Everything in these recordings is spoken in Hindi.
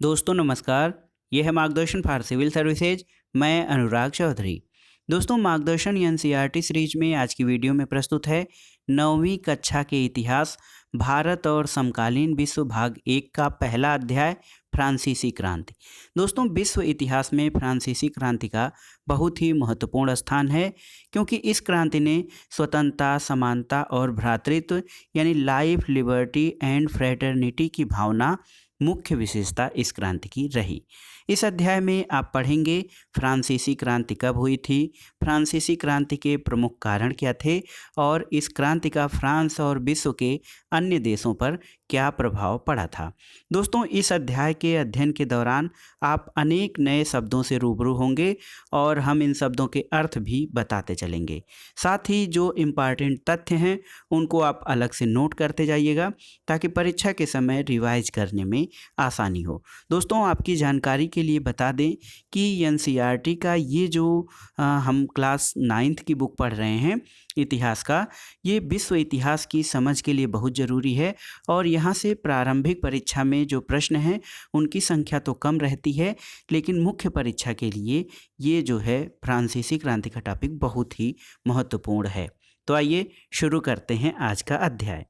दोस्तों नमस्कार। यह है मार्गदर्शन फॉर सिविल सर्विसेज। मैं अनुराग चौधरी। दोस्तों मार्गदर्शन एनसीईआरटी सीरीज में आज की वीडियो में प्रस्तुत है 9वीं कक्षा के इतिहास भारत और समकालीन विश्व भाग 1 का पहला अध्याय फ्रांसीसी क्रांति। दोस्तों विश्व इतिहास में फ्रांसीसी क्रांति का बहुत ही महत्वपूर्ण स्थान है, क्योंकि इस क्रांति ने स्वतंत्रता, समानता और भ्रातृत्व यानी लाइफ, लिबर्टी एंड फ्रेटर्निटी की भावना मुख्य विशेषता इस क्रांति की रही। इस अध्याय में आप पढ़ेंगे फ्रांसीसी क्रांति कब हुई थी, फ्रांसीसी क्रांति के प्रमुख कारण क्या थे और इस क्रांति का फ्रांस और विश्व के अन्य देशों पर क्या प्रभाव पड़ा था। दोस्तों इस अध्याय के अध्ययन के दौरान आप अनेक नए शब्दों से रूबरू होंगे और हम इन शब्दों के अर्थ भी बताते चलेंगे। साथ ही जो इम्पॉर्टेंट तथ्य हैं उनको आप अलग से नोट करते जाइएगा, ताकि परीक्षा के समय रिवाइज करने में आसानी हो। दोस्तों आपकी जानकारी के लिए बता दें कि एनसीईआरटी का ये जो हम क्लास 9th की बुक पढ़ रहे हैं इतिहास का, ये विश्व इतिहास की समझ के लिए बहुत ज़रूरी है। और यहाँ से प्रारंभिक परीक्षा में जो प्रश्न हैं उनकी संख्या तो कम रहती है, लेकिन मुख्य परीक्षा के लिए ये जो है फ्रांसीसी क्रांति का टॉपिक बहुत ही महत्वपूर्ण है। तो आइए शुरू करते हैं आज का अध्याय।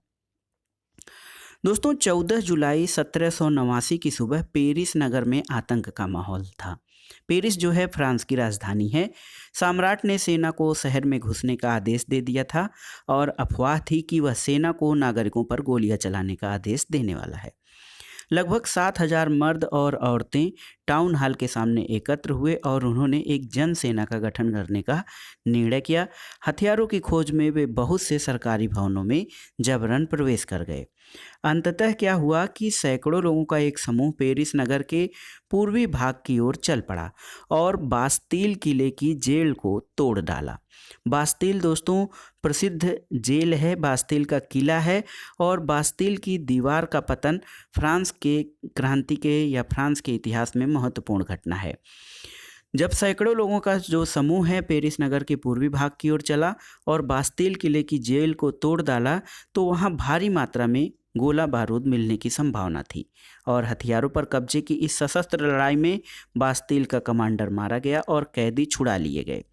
दोस्तों 14 जुलाई 1789 की सुबह पेरिस नगर में आतंक का माहौल था। पेरिस जो है फ्रांस की राजधानी है। सम्राट ने सेना को शहर में घुसने का आदेश दे दिया था और अफवाह थी कि वह सेना को नागरिकों पर गोलियां चलाने का आदेश देने वाला है। लगभग 7,000 मर्द और औरतें टाउन हॉल के सामने एकत्र हुए और उन्होंने एक जन सेना का गठन करने का निर्णय किया। हथियारों की खोज में वे बहुत से सरकारी भवनों में जबरन प्रवेश कर गए। अंततः क्या हुआ कि सैकड़ों लोगों का एक समूह पेरिस नगर के पूर्वी भाग की ओर चल पड़ा और बास्तील किले की जेल को तोड़ डाला। बास्तील दोस्तों प्रसिद्ध जेल है, बास्तील का किला है और बास्तील की दीवार का पतन फ्रांस के क्रांति के या फ्रांस के इतिहास में महत्वपूर्ण घटना है। जब सैकड़ों लोगों का जो समूह है पेरिस नगर के पूर्वी भाग की ओर चला और बास्तील किले की जेल को तोड़ डाला, तो वहाँ भारी मात्रा में गोला बारूद मिलने की संभावना थी और हथियारों पर कब्जे की इस सशस्त्र लड़ाई में बास्तील का कमांडर मारा गया और कैदी छुड़ा लिए गए।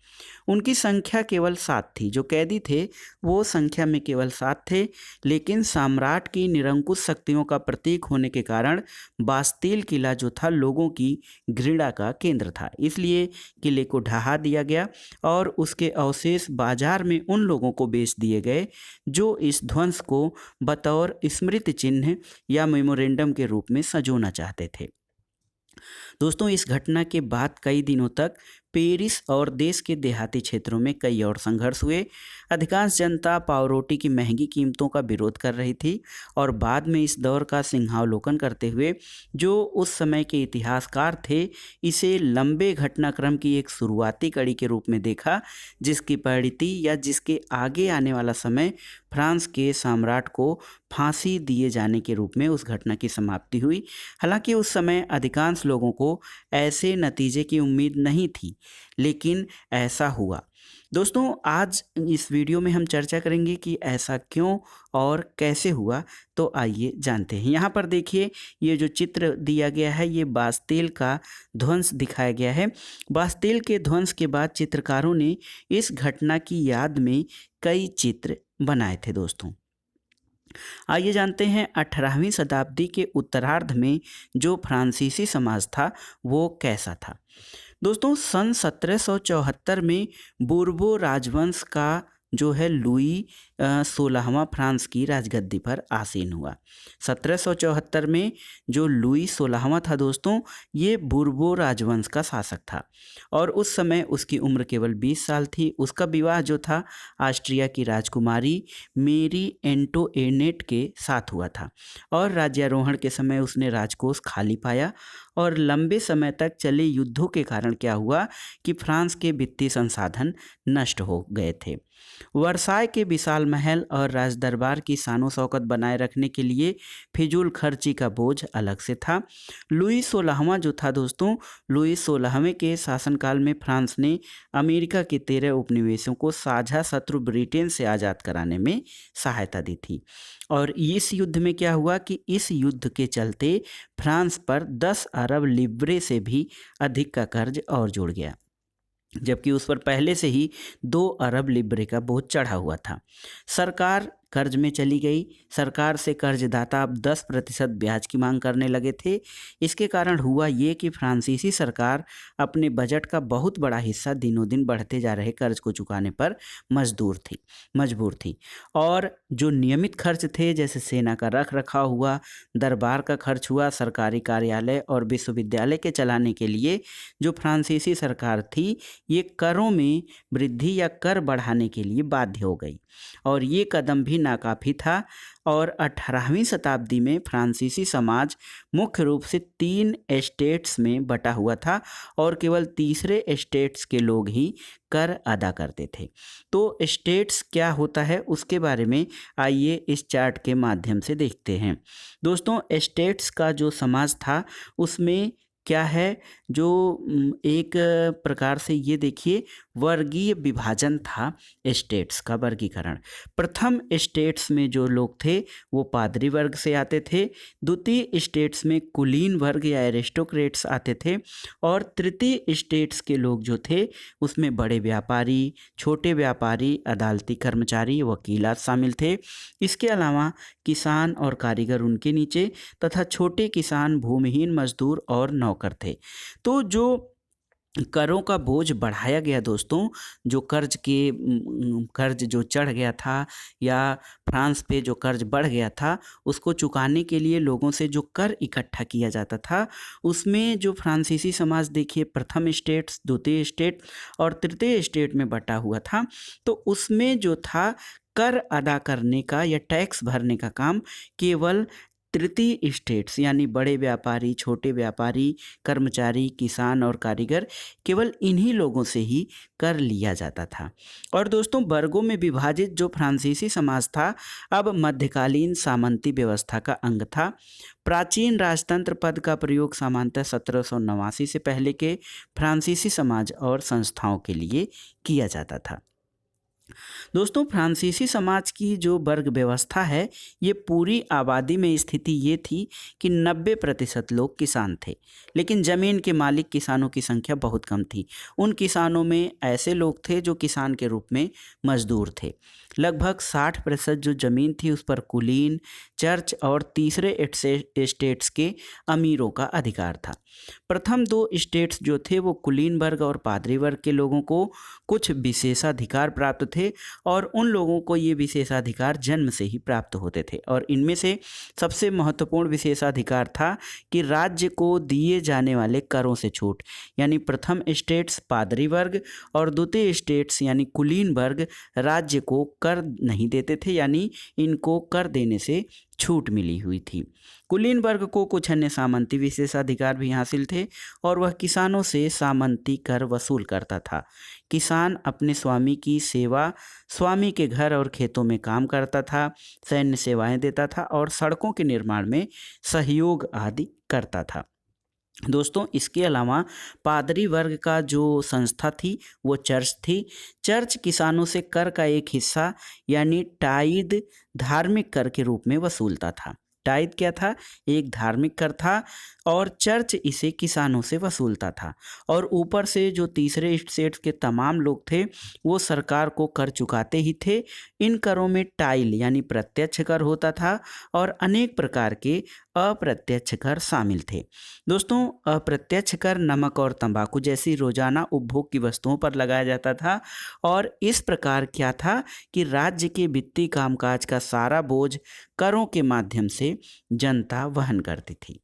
उनकी संख्या केवल 7 थी। जो कैदी थे वो संख्या में केवल 7 थे, लेकिन सम्राट की निरंकुश शक्तियों का प्रतीक होने के कारण बास्तील किला जो था लोगों की घृणा का केंद्र था। इसलिए किले को ढहा दिया गया और उसके अवशेष बाजार में उन लोगों को बेच दिए गए जो इस ध्वंस को बतौर स्मृति चिन्ह या मेमोरेंडम के रूप में संजोना चाहते थे। दोस्तों इस घटना के बाद कई दिनों तक पेरिस और देश के देहाती क्षेत्रों में कई और संघर्ष हुए। अधिकांश जनता पावरोटी की महंगी कीमतों का विरोध कर रही थी और बाद में इस दौर का सिंहावलोकन करते हुए जो उस समय के इतिहासकार थे, इसे लंबे घटनाक्रम की एक शुरुआती कड़ी के रूप में देखा, जिसकी परिणति या जिसके आगे आने वाला समय फ्रांस के सम्राट को फांसी दिए जाने के रूप में उस घटना की समाप्ति हुई। हालांकि उस समय अधिकांश लोगों को ऐसे नतीजे की उम्मीद नहीं थी, लेकिन ऐसा हुआ। दोस्तों आज इस वीडियो में हम चर्चा करेंगे कि ऐसा क्यों और कैसे हुआ। तो आइए जानते हैं। यहाँ पर देखिए, ये जो चित्र दिया गया है ये बास्तील का ध्वंस दिखाया गया है। बास्तील के ध्वंस के बाद चित्रकारों ने इस घटना की याद में कई चित्र बनाए थे। दोस्तों आइए जानते हैं 18वीं शताब्दी के उत्तरार्ध में जो फ्रांसीसी समाज था वो कैसा था। दोस्तों सन 1774 में बूर्बो राजवंश का जो है लुई 16वां फ्रांस की राजगद्दी पर आसीन हुआ। 1774 में जो लुई 16वां था दोस्तों, ये बूर्बो राजवंश का शासक था और उस समय उसकी उम्र केवल 20 साल थी। उसका विवाह जो था ऑस्ट्रिया की राजकुमारी मेरी एंटोनेट के साथ हुआ था और राज्यारोहण के समय उसने राजकोष खाली पाया और लंबे समय तक चले युद्धों के कारण क्या हुआ कि फ्रांस के वित्तीय संसाधन नष्ट हो गए थे। वर्साय के विशाल महल और राजदरबार की शानो शौकत बनाए रखने के लिए फिजूल खर्ची का बोझ अलग से था। लुई 16वां जो था दोस्तों, लुई 16वें के शासनकाल में फ्रांस ने अमेरिका के 13 उपनिवेशों को साझा शत्रु ब्रिटेन से आज़ाद कराने में सहायता दी थी और इस युद्ध में क्या हुआ कि इस युद्ध के चलते फ्रांस पर 10 अरब लिब्रे से भी अधिक का कर्ज और जुड़ गया, जबकि उस पर पहले से ही 2 अरब लिब्रे का बोझ चढ़ा हुआ था। सरकार कर्ज में चली गई। सरकार से कर्जदाता अब 10% ब्याज की मांग करने लगे थे। इसके कारण हुआ ये कि फ्रांसीसी सरकार अपने बजट का बहुत बड़ा हिस्सा दिनों दिन बढ़ते जा रहे कर्ज को चुकाने पर मजबूर थी। और जो नियमित खर्च थे, जैसे सेना का रख रखाव हुआ, दरबार का खर्च हुआ, सरकारी कार्यालय और विश्वविद्यालय के चलाने के लिए जो फ्रांसीसी सरकार थी, ये करों में वृद्धि या कर बढ़ाने के लिए बाध्य हो गई। और ये कदम भी नाकाफी था। और 18वीं शताब्दी में फ्रांसीसी समाज मुख्य रूप से 3 एस्टेट्स में बटा हुआ था और केवल तीसरे एस्टेट्स के लोग ही कर अदा करते थे। तो एस्टेट्स क्या होता है उसके बारे में आइए इस चार्ट के माध्यम से देखते हैं। दोस्तों, एस्टेट्स का जो समाज था उसमें क्या है, जो एक प्रकार से ये देखिए वर्गीय विभाजन था एस्टेट्स का वर्गीकरण। प्रथम एस्टेट्स में जो लोग थे वो पादरी वर्ग से आते थे, द्वितीय एस्टेट्स में कुलीन वर्ग या एरिस्टोक्रेट्स आते थे, और तृतीय एस्टेट्स के लोग जो थे उसमें बड़े व्यापारी, छोटे व्यापारी, अदालती कर्मचारी, वकीलात शामिल थे। इसके अलावा किसान और कारीगर उनके नीचे तथा छोटे किसान, भूमिहीन मजदूर और नौकर थे। तो जो करों का बोझ बढ़ाया गया दोस्तों, जो कर्ज जो चढ़ गया था या फ्रांस पे जो कर्ज बढ़ गया था, उसको चुकाने के लिए लोगों से जो कर इकट्ठा किया जाता था, उसमें जो फ्रांसीसी समाज देखिए प्रथम स्टेट, द्वितीय स्टेट और तृतीय स्टेट में बटा हुआ था। तो उसमें जो था कर अदा करने का या टैक्स भरने का काम केवल तृतीय स्टेट्स यानी बड़े व्यापारी, छोटे व्यापारी, कर्मचारी, किसान और कारीगर, केवल इन्हीं लोगों से ही कर लिया जाता था। और दोस्तों, वर्गों में विभाजित जो फ्रांसीसी समाज था अब मध्यकालीन सामंती व्यवस्था का अंग था। प्राचीन राजतंत्र पद का प्रयोग सामान्यतः 1789 से पहले के फ्रांसीसी समाज और संस्थाओं के लिए किया जाता था। दोस्तों, फ्रांसीसी समाज की जो वर्ग व्यवस्था है, ये पूरी आबादी में स्थिति ये थी कि 90% लोग किसान थे, लेकिन ज़मीन के मालिक किसानों की संख्या बहुत कम थी। उन किसानों में ऐसे लोग थे जो किसान के रूप में मजदूर थे। लगभग 60% जो ज़मीन थी उस पर कुलीन, चर्च और तीसरे एस्टेट्स के अमीरों का अधिकार था। प्रथम 2 स्टेट्स जो थे वो कुलीन वर्ग और पादरी वर्ग के लोगों को कुछ विशेषाधिकार प्राप्त थे, और उन लोगों को ये विशेषाधिकार जन्म से ही प्राप्त होते थे। और इनमें से सबसे महत्वपूर्ण विशेषाधिकार था कि राज्य को दिए जाने वाले करों से छूट, यानी प्रथम स्टेट्स पादरी वर्ग और द्वितीय स्टेट्स यानी कुलीन वर्ग राज्य को कर नहीं देते थे, यानी इनको कर देने से छूट मिली हुई थी। कुलीन वर्ग को कुछ अन्य सामंती विशेषाधिकार भी हासिल थे और वह किसानों से सामंती कर वसूल करता था। किसान अपने स्वामी की सेवा, स्वामी के घर और खेतों में काम करता था, सैन्य सेवाएं देता था और सड़कों के निर्माण में सहयोग आदि करता था। दोस्तों, इसके अलावा पादरी वर्ग का जो संस्था थी वो चर्च थी। चर्च किसानों से कर का एक हिस्सा यानी टाइद धार्मिक कर के रूप में वसूलता था। टाइद क्या था? एक धार्मिक कर था और चर्च इसे किसानों से वसूलता था। और ऊपर से जो तीसरे स्टेट्स के तमाम लोग थे वो सरकार को कर चुकाते ही थे। इन करों में टाइल यानी प्रत्यक्ष कर होता था और अनेक प्रकार के अप्रत्यक्ष कर शामिल थे। दोस्तों, अप्रत्यक्ष कर नमक और तंबाकू जैसी रोजाना उपभोग की वस्तुओं पर लगाया जाता था और इस प्रकार क्या था कि राज्य के वित्तीय कामकाज का सारा बोझ करों के माध्यम से जनता वहन करती थी।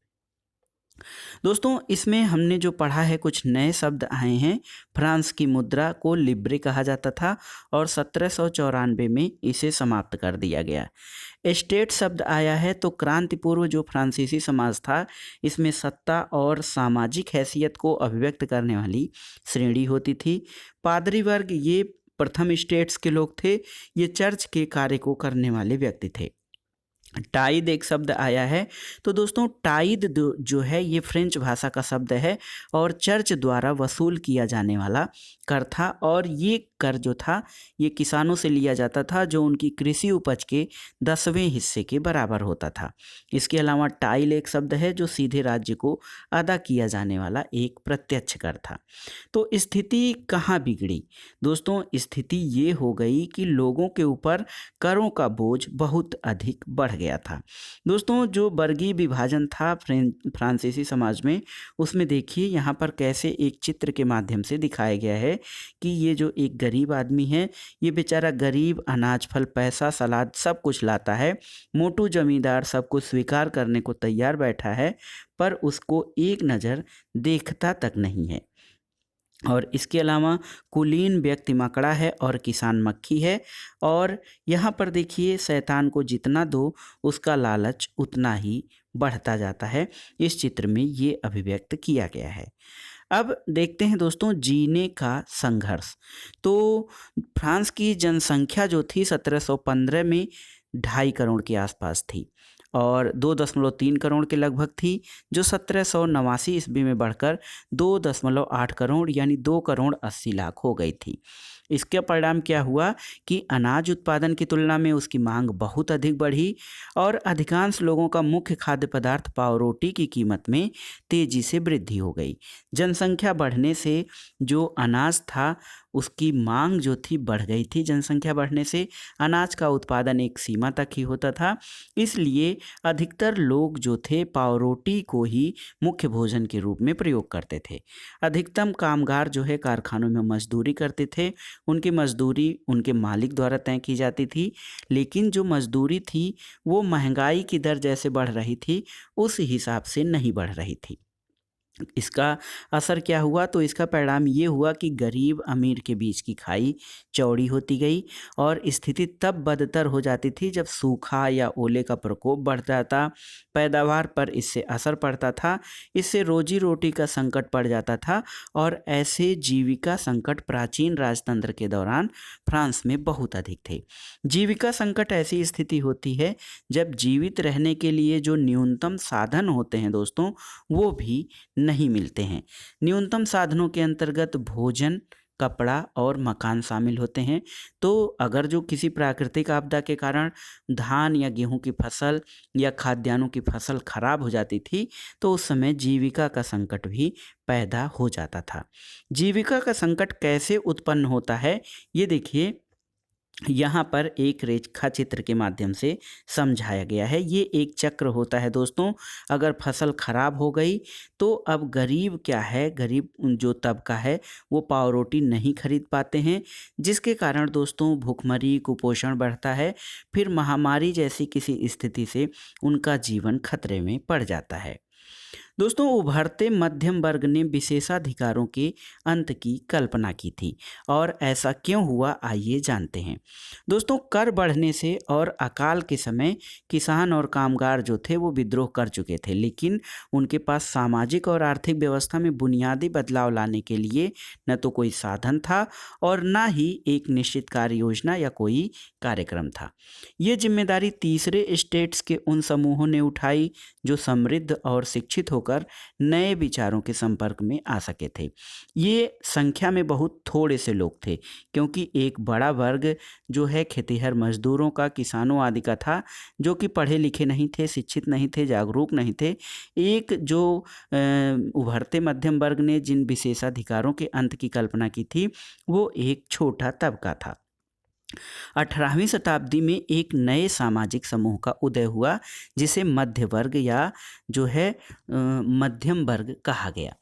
दोस्तों, इसमें हमने जो पढ़ा है कुछ नए शब्द आए हैं। फ्रांस की मुद्रा को लिब्रे कहा जाता था और 1794 में इसे समाप्त कर दिया गया। एस्टेट शब्द आया है तो क्रांति पूर्व जो फ्रांसीसी समाज था इसमें सत्ता और सामाजिक हैसियत को अभिव्यक्त करने वाली श्रेणी होती थी। पादरी वर्ग ये प्रथम स्टेट्स के लोग थे, ये चर्च के कार्य को करने वाले व्यक्ति थे। टाइद एक शब्द आया है तो दोस्तों टाइद जो है ये फ्रेंच भाषा का शब्द है और चर्च द्वारा वसूल किया जाने वाला कर था और ये कर जो था ये किसानों से लिया जाता था, जो उनकी कृषि उपज के 10वें हिस्से के बराबर होता था। इसके अलावा टाइल एक शब्द है जो सीधे राज्य को अदा किया जाने वाला एक प्रत्यक्ष कर था। तो स्थिति कहाँ बिगड़ी दोस्तों? स्थिति ये हो गई कि लोगों के ऊपर करों का बोझ बहुत अधिक बढ़ गया था। दोस्तों, जो वर्गीय विभाजन था फ्रांसीसी समाज में, उसमें देखिए यहाँ पर कैसे एक चित्र के माध्यम से दिखाया गया है कि ये जो एक गरीब आदमी है, ये बेचारा गरीब अनाज, फल, पैसा, सलाद सब कुछ लाता है। मोटू जमींदार सब कुछ स्वीकार करने को तैयार बैठा है, पर उसको एक नज़र देखता तक नहीं है। और इसके अलावा कुलीन व्यक्ति मकड़ा है और किसान मक्खी है। और यहाँ पर देखिए, शैतान को जितना दो उसका लालच उतना ही बढ़ता जाता है। इस चित्र में ये अभिव्यक्त किया गया है। अब देखते हैं दोस्तों, जीने का संघर्ष। तो फ्रांस की जनसंख्या जो थी 1715 में 2.5 करोड़ के आसपास थी और 2.3 करोड़ के लगभग थी, जो 1789 ईस्वी में बढ़कर 2.8 करोड़ यानी 2 करोड़ 80 लाख हो गई थी। इसके परिणाम क्या हुआ कि अनाज उत्पादन की तुलना में उसकी मांग बहुत अधिक बढ़ी और अधिकांश लोगों का मुख्य खाद्य पदार्थ पावरोटी की कीमत में तेजी से वृद्धि हो गई। जनसंख्या बढ़ने से जो अनाज था उसकी मांग जो थी बढ़ गई थी। जनसंख्या बढ़ने से अनाज का उत्पादन एक सीमा तक ही होता था, इसलिए अधिकतर लोग जो थे पावरोटी को ही मुख्य भोजन के रूप में प्रयोग करते थे। अधिकतम कामगार जो है कारखानों में मजदूरी करते थे। उनकी मजदूरी उनके मालिक द्वारा तय की जाती थी, लेकिन जो मजदूरी थी वो महंगाई की दर जैसे बढ़ रही थी उस हिसाब से नहीं बढ़ रही थी। इसका असर क्या हुआ? तो इसका परिणाम ये हुआ कि गरीब अमीर के बीच की खाई चौड़ी होती गई और स्थिति तब बदतर हो जाती थी जब सूखा या ओले का प्रकोप बढ़ जाता। पैदावार पर इससे असर पड़ता था, इससे रोजी रोटी का संकट पड़ जाता था और ऐसे जीविका संकट प्राचीन राजतंत्र के दौरान फ्रांस में बहुत अधिक थे। जीविका संकट ऐसी स्थिति होती है जब जीवित रहने के लिए जो न्यूनतम साधन होते हैं दोस्तों, वो भी नहीं मिलते हैं। न्यूनतम साधनों के अंतर्गत भोजन, कपड़ा और मकान शामिल होते हैं। तो अगर जो किसी प्राकृतिक आपदा के कारण धान या गेहूं की फसल या खाद्यान्नों की फसल खराब हो जाती थी, तो उस समय जीविका का संकट भी पैदा हो जाता था। जीविका का संकट कैसे उत्पन्न होता है, ये देखिए यहाँ पर एक रेखा चित्र के माध्यम से समझाया गया है। ये एक चक्र होता है दोस्तों। अगर फसल खराब हो गई तो अब गरीब क्या है, गरीब जो तबका है वो पावरोटी नहीं खरीद पाते हैं, जिसके कारण दोस्तों भूखमरी, कुपोषण बढ़ता है। फिर महामारी जैसी किसी स्थिति से उनका जीवन खतरे में पड़ जाता है। दोस्तों, उभरते मध्यम वर्ग ने विशेषाधिकारों के अंत की कल्पना की थी और ऐसा क्यों हुआ, आइए जानते हैं। दोस्तों, कर बढ़ने से और अकाल के समय किसान और कामगार जो थे वो विद्रोह कर चुके थे, लेकिन उनके पास सामाजिक और आर्थिक व्यवस्था में बुनियादी बदलाव लाने के लिए न तो कोई साधन था और न ही एक निश्चित कार्य योजना या कोई कार्यक्रम था। ये जिम्मेदारी तीसरे स्टेट्स के उन समूहों ने उठाई जो समृद्ध और शिक्षित होकर नए विचारों के संपर्क में आ सके थे। ये संख्या में बहुत थोड़े से लोग थे, क्योंकि एक बड़ा वर्ग जो है खेतिहर मजदूरों का, किसानों आदि का था, जो कि पढ़े लिखे नहीं थे, शिक्षित नहीं थे, जागरूक नहीं थे। एक जो उभरते मध्यम वर्ग ने जिन विशेषाधिकारों के अंत की कल्पना की थी, वो एक छोटा तबका था। 18वीं शताब्दी में एक नए सामाजिक समूह का उदय हुआ जिसे मध्य वर्ग या जो है मध्यम वर्ग कहा गया।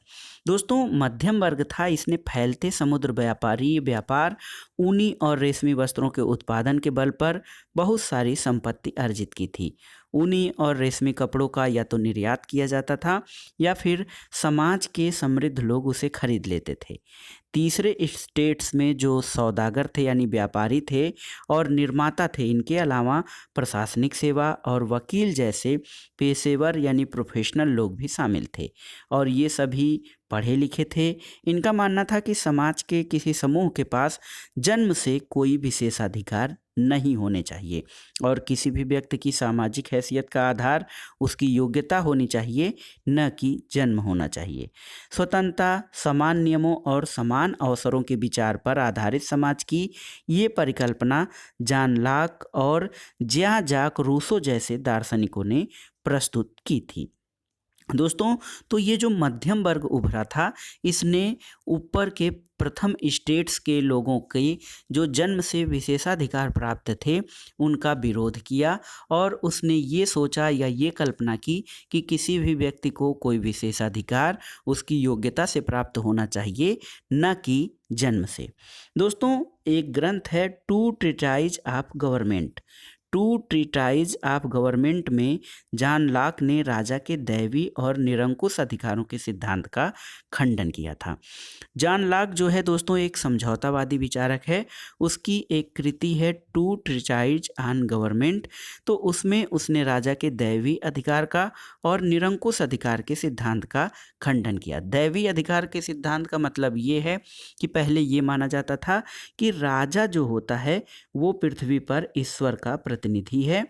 दोस्तों, मध्यम वर्ग था, इसने फैलते समुद्र व्यापार, ऊनी और रेशमी वस्त्रों के उत्पादन के बल पर बहुत सारी संपत्ति अर्जित की थी। ऊनी और रेशमी कपड़ों का या तो निर्यात किया जाता था या फिर समाज के समृद्ध लोग उसे खरीद लेते थे। तीसरे स्टेट्स में जो सौदागर थे यानी व्यापारी थे और निर्माता थे, इनके अलावा प्रशासनिक सेवा और वकील जैसे पेशेवर यानी प्रोफेशनल लोग भी शामिल थे और ये सभी पढ़े लिखे थे। इनका मानना था कि समाज के किसी समूह के पास जन्म से कोई विशेषाधिकार नहीं होने चाहिए और किसी भी व्यक्ति की सामाजिक हैसियत का आधार उसकी योग्यता होनी चाहिए, न कि जन्म होना चाहिए। स्वतंत्रता, समान नियमों और समान अवसरों के विचार पर आधारित समाज की ये परिकल्पना जॉन लॉक और ज्यां जाक रूसो जैसे दार्शनिकों ने प्रस्तुत की थी। दोस्तों, तो ये जो मध्यम वर्ग उभरा था, इसने ऊपर के प्रथम स्टेट्स के लोगों के जो जन्म से विशेषाधिकार प्राप्त थे उनका विरोध किया और उसने ये सोचा या ये कल्पना की कि किसी भी व्यक्ति को कोई विशेषाधिकार उसकी योग्यता से प्राप्त होना चाहिए, न कि जन्म से। दोस्तों, एक ग्रंथ है two treatise of government. Two treatise of government में जॉन लॉक ने राजा के दैवी और निरंकुश अधिकारों के सिद्धांत का खंडन किया था। जॉन लॉक जो है दोस्तों एक समझौतावादी विचारक है। उसकी एक कृति है टू ट्रीटाइज ऑन गवर्नमेंट। तो उसमें उसने राजा के दैवी अधिकार का और निरंकुश अधिकार के सिद्धांत का खंडन किया। दैवी अधिकार के सिद्धांत का मतलब ये है कि पहले ये माना जाता था कि राजा जो होता है वो पृथ्वी पर ईश्वर का प्रतिनिधि है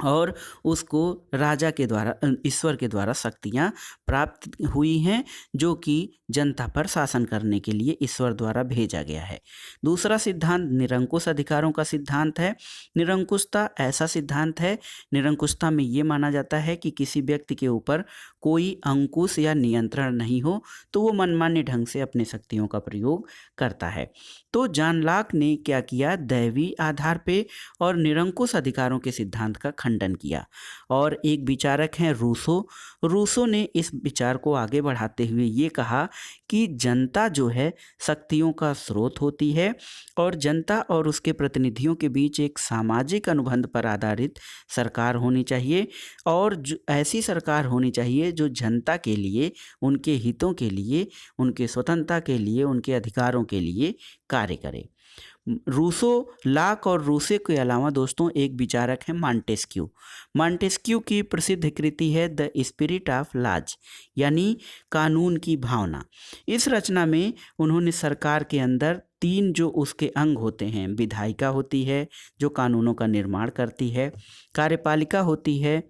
और उसको राजा के द्वारा, ईश्वर के द्वारा शक्तियाँ प्राप्त हुई हैं जो कि जनता पर शासन करने के लिए ईश्वर द्वारा भेजा गया है। दूसरा सिद्धांत निरंकुश अधिकारों का सिद्धांत है। निरंकुशता ऐसा सिद्धांत है, निरंकुशता में ये माना जाता है कि किसी व्यक्ति के ऊपर कोई अंकुश या नियंत्रण नहीं हो, तो वो मनमाने ढंग से अपनी शक्तियों का प्रयोग करता है। तो जॉन लॉक ने क्या किया, दैवी आधार पे और निरंकुश अधिकारों के सिद्धांत का खंडन किया। और एक विचारक हैं रूसो। रूसो ने इस विचार को आगे बढ़ाते हुए ये कहा कि जनता जो है शक्तियों का स्रोत होती है और जनता और उसके प्रतिनिधियों के बीच एक सामाजिक अनुबंध पर आधारित सरकार होनी चाहिए और ऐसी सरकार होनी चाहिए जो जनता के लिए, उनके हितों के लिए, उनके स्वतंत्रता के लिए, उनके अधिकारों के लिए कार्य करे। रूसो, लॉक और रूसे के अलावा दोस्तों एक विचारक है मॉन्टेस्क्यू। मॉन्टेस्क्यू की प्रसिद्ध कृति है द स्पिरिट ऑफ लॉज, यानी कानून की भावना। इस रचना में उन्होंने सरकार के अंदर तीन जो उसके अंग होते हैं, विधायिका होती है जो कानूनों का निर्माण करती है, कार्यपालिका होती है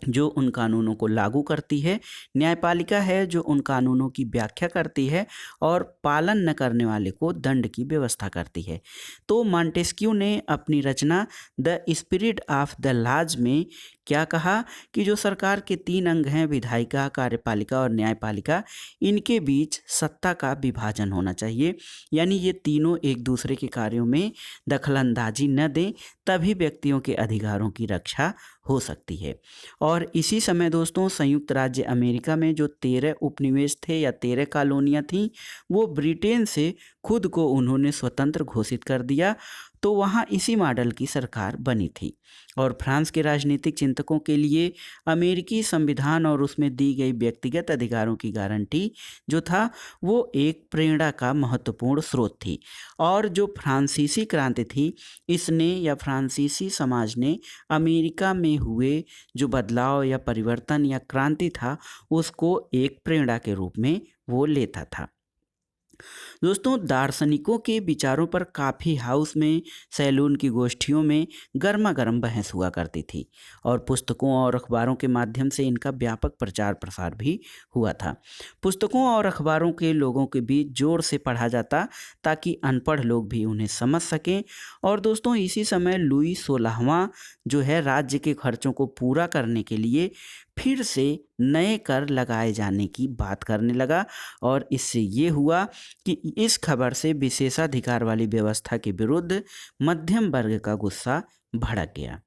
जो उन कानूनों को लागू करती है, न्यायपालिका है जो उन कानूनों की व्याख्या करती है और पालन न करने वाले को दंड की व्यवस्था करती है। तो मॉन्टेस्क्यू ने अपनी रचना the spirit of the laws में क्या कहा कि जो सरकार के तीन अंग हैं, विधायिका, कार्यपालिका और न्यायपालिका, इनके बीच सत्ता का विभाजन होना चाहिए, यानी ये तीनों एक दूसरे के कार्यों में दखलंदाजी न दें, तभी व्यक्तियों के अधिकारों की रक्षा हो सकती है। और इसी समय दोस्तों संयुक्त राज्य अमेरिका में जो 13 उपनिवेश थे या 13 कॉलोनियाँ थीं, वो ब्रिटेन से खुद को उन्होंने स्वतंत्र घोषित कर दिया। तो वहाँ इसी मॉडल की सरकार बनी थी और फ्रांस के राजनीतिक चिंतकों के लिए अमेरिकी संविधान और उसमें दी गई व्यक्तिगत अधिकारों की गारंटी जो था वो एक प्रेरणा का महत्वपूर्ण स्रोत थी। और जो फ्रांसीसी क्रांति थी, इसने या फ्रांसीसी समाज ने अमेरिका में हुए जो बदलाव या परिवर्तन या क्रांति था उसको एक प्रेरणा के रूप में वो लेता था। दोस्तों, दार्शनिकों के विचारों पर काफ़ी हाउस में, सैलून की गोष्ठियों में गर्मा गर्म बहस हुआ करती थी और पुस्तकों और अखबारों के माध्यम से इनका व्यापक प्रचार प्रसार भी हुआ था। पुस्तकों और अखबारों के लोगों के बीच जोर से पढ़ा जाता ताकि अनपढ़ लोग भी उन्हें समझ सकें। और दोस्तों इसी समय लुई 16वां जो है राज्य के खर्चों को पूरा करने के लिए फिर से नए कर लगाए जाने की बात करने लगा और इससे ये हुआ कि इस खबर से विशेषाधिकार वाली व्यवस्था के विरुद्ध मध्यम वर्ग का गुस्सा भड़क गया।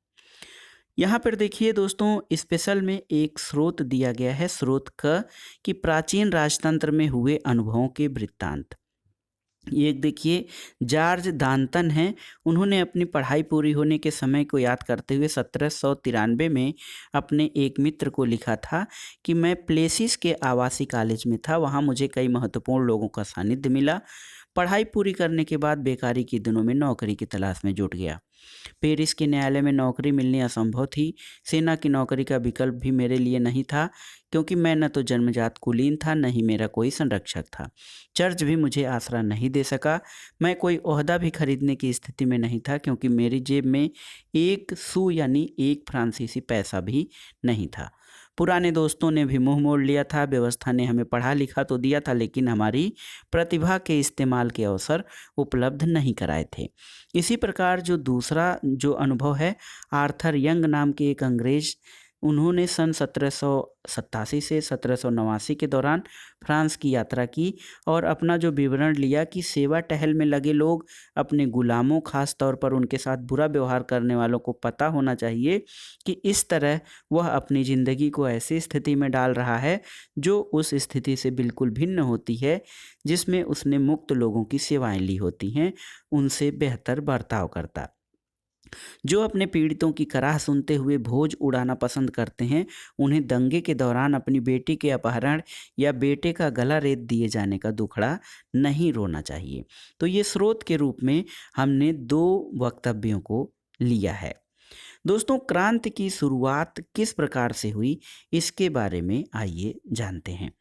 यहाँ पर देखिए दोस्तों स्पेशल में एक स्रोत दिया गया है, स्रोत क कि प्राचीन राजतंत्र में हुए अनुभवों के वृत्तांत। एक देखिए जॉर्ज दांतन हैं, उन्होंने अपनी पढ़ाई पूरी होने के समय को याद करते हुए 1793 में अपने एक मित्र को लिखा था कि मैं प्लेसिस के आवासीय कॉलेज में था, वहाँ मुझे कई महत्वपूर्ण लोगों का सानिध्य मिला। पढ़ाई पूरी करने के बाद बेकारी के दिनों में नौकरी की तलाश में जुट गया। पेरिस के न्यायालय में नौकरी मिलनी असंभव थी। सेना की नौकरी का विकल्प भी मेरे लिए नहीं था, क्योंकि मैं न तो जन्मजात कुलीन था, न ही मेरा कोई संरक्षक था। चर्च भी मुझे आसरा नहीं दे सका। मैं कोई ओहदा भी खरीदने की स्थिति में नहीं था, क्योंकि मेरी जेब में एक सू यानी एक फ्रांसीसी पैसा भी नहीं था। पुराने दोस्तों ने भी मुंह मोड़ लिया था। व्यवस्था ने हमें पढ़ा लिखा तो दिया था, लेकिन हमारी प्रतिभा के इस्तेमाल के अवसर उपलब्ध नहीं कराए थे। इसी प्रकार जो दूसरा जो अनुभव है, आर्थर यंग नाम के एक अंग्रेज, उन्होंने सन 1787 से 1789 के दौरान फ्रांस की यात्रा की और अपना जो विवरण लिया कि सेवा टहल में लगे लोग अपने गुलामों, खास तौर पर उनके साथ बुरा व्यवहार करने वालों को पता होना चाहिए कि इस तरह वह अपनी ज़िंदगी को ऐसी स्थिति में डाल रहा है जो उस स्थिति से बिल्कुल भिन्न होती है जिसमें उसने मुक्त लोगों की सेवाएं ली होती हैं, उनसे बेहतर बर्ताव करता। जो अपने पीड़ितों की कराह सुनते हुए भोज उड़ाना पसंद करते हैं, उन्हें दंगे के दौरान अपनी बेटी के अपहरण या बेटे का गला रेत दिए जाने का दुखड़ा नहीं रोना चाहिए। तो ये स्रोत के रूप में हमने 2 वक्तव्यों को लिया है। दोस्तों, क्रांति की शुरुआत किस प्रकार से हुई, इसके बारे में आइए जानते हैं।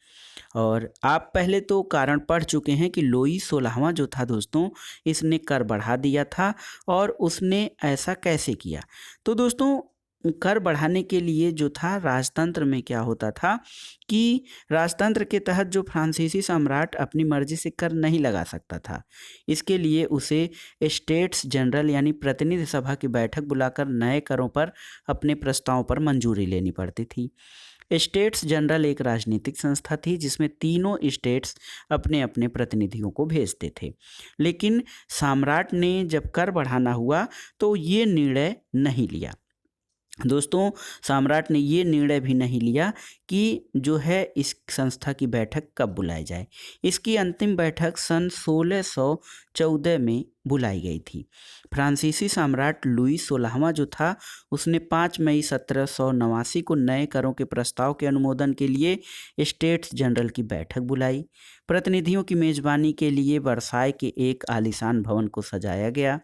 और आप पहले तो कारण पढ़ चुके हैं कि लोई 16वां जो था दोस्तों, इसने कर बढ़ा दिया था। और उसने ऐसा कैसे किया? तो दोस्तों, कर बढ़ाने के लिए जो था, राजतंत्र में क्या होता था कि राजतंत्र के तहत जो फ्रांसीसी सम्राट अपनी मर्जी से कर नहीं लगा सकता था, इसके लिए उसे स्टेट्स जनरल यानी प्रतिनिधि सभा की बैठक बुलाकर नए करों पर अपने प्रस्तावों पर मंजूरी लेनी पड़ती थी। स्टेट्स जनरल एक राजनीतिक संस्था थी जिसमें तीनों स्टेट्स अपने अपने प्रतिनिधियों को भेजते थे। लेकिन सम्राट ने जब कर बढ़ाना हुआ तो ये निर्णय नहीं लिया। दोस्तों, सम्राट ने ये निर्णय भी नहीं लिया कि जो है इस संस्था की बैठक कब बुलाई जाए। इसकी अंतिम बैठक सन 1614 में बुलाई गई थी। फ्रांसीसी सम्राट लुई 16वां जो था, उसने 5 मई 1789 को नए करों के प्रस्ताव के अनुमोदन के लिए स्टेट्स जनरल की बैठक बुलाई। प्रतिनिधियों की मेजबानी के लिए वर्साय के एक आलीशान भवन को सजाया गया।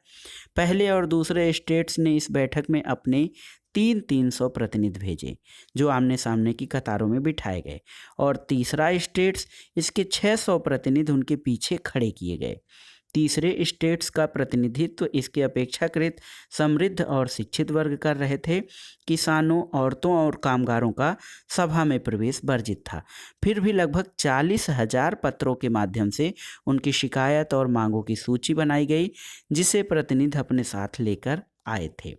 पहले और दूसरे स्टेट्स ने इस बैठक में अपने 300 प्रतिनिधि भेजे, जो आमने सामने की कतारों में बिठाए गए, और तीसरा स्टेट्स, इसके 600 प्रतिनिधि उनके पीछे खड़े किए गए। तीसरे स्टेट्स का प्रतिनिधित्व इसके अपेक्षाकृत समृद्ध और शिक्षित वर्ग कर रहे थे। किसानों, औरतों और कामगारों का सभा में प्रवेश वर्जित था। फिर भी लगभग 40,000 पत्रों के माध्यम से उनकी शिकायत और मांगों की सूची बनाई गई, जिसे प्रतिनिधि अपने साथ लेकर आए थे।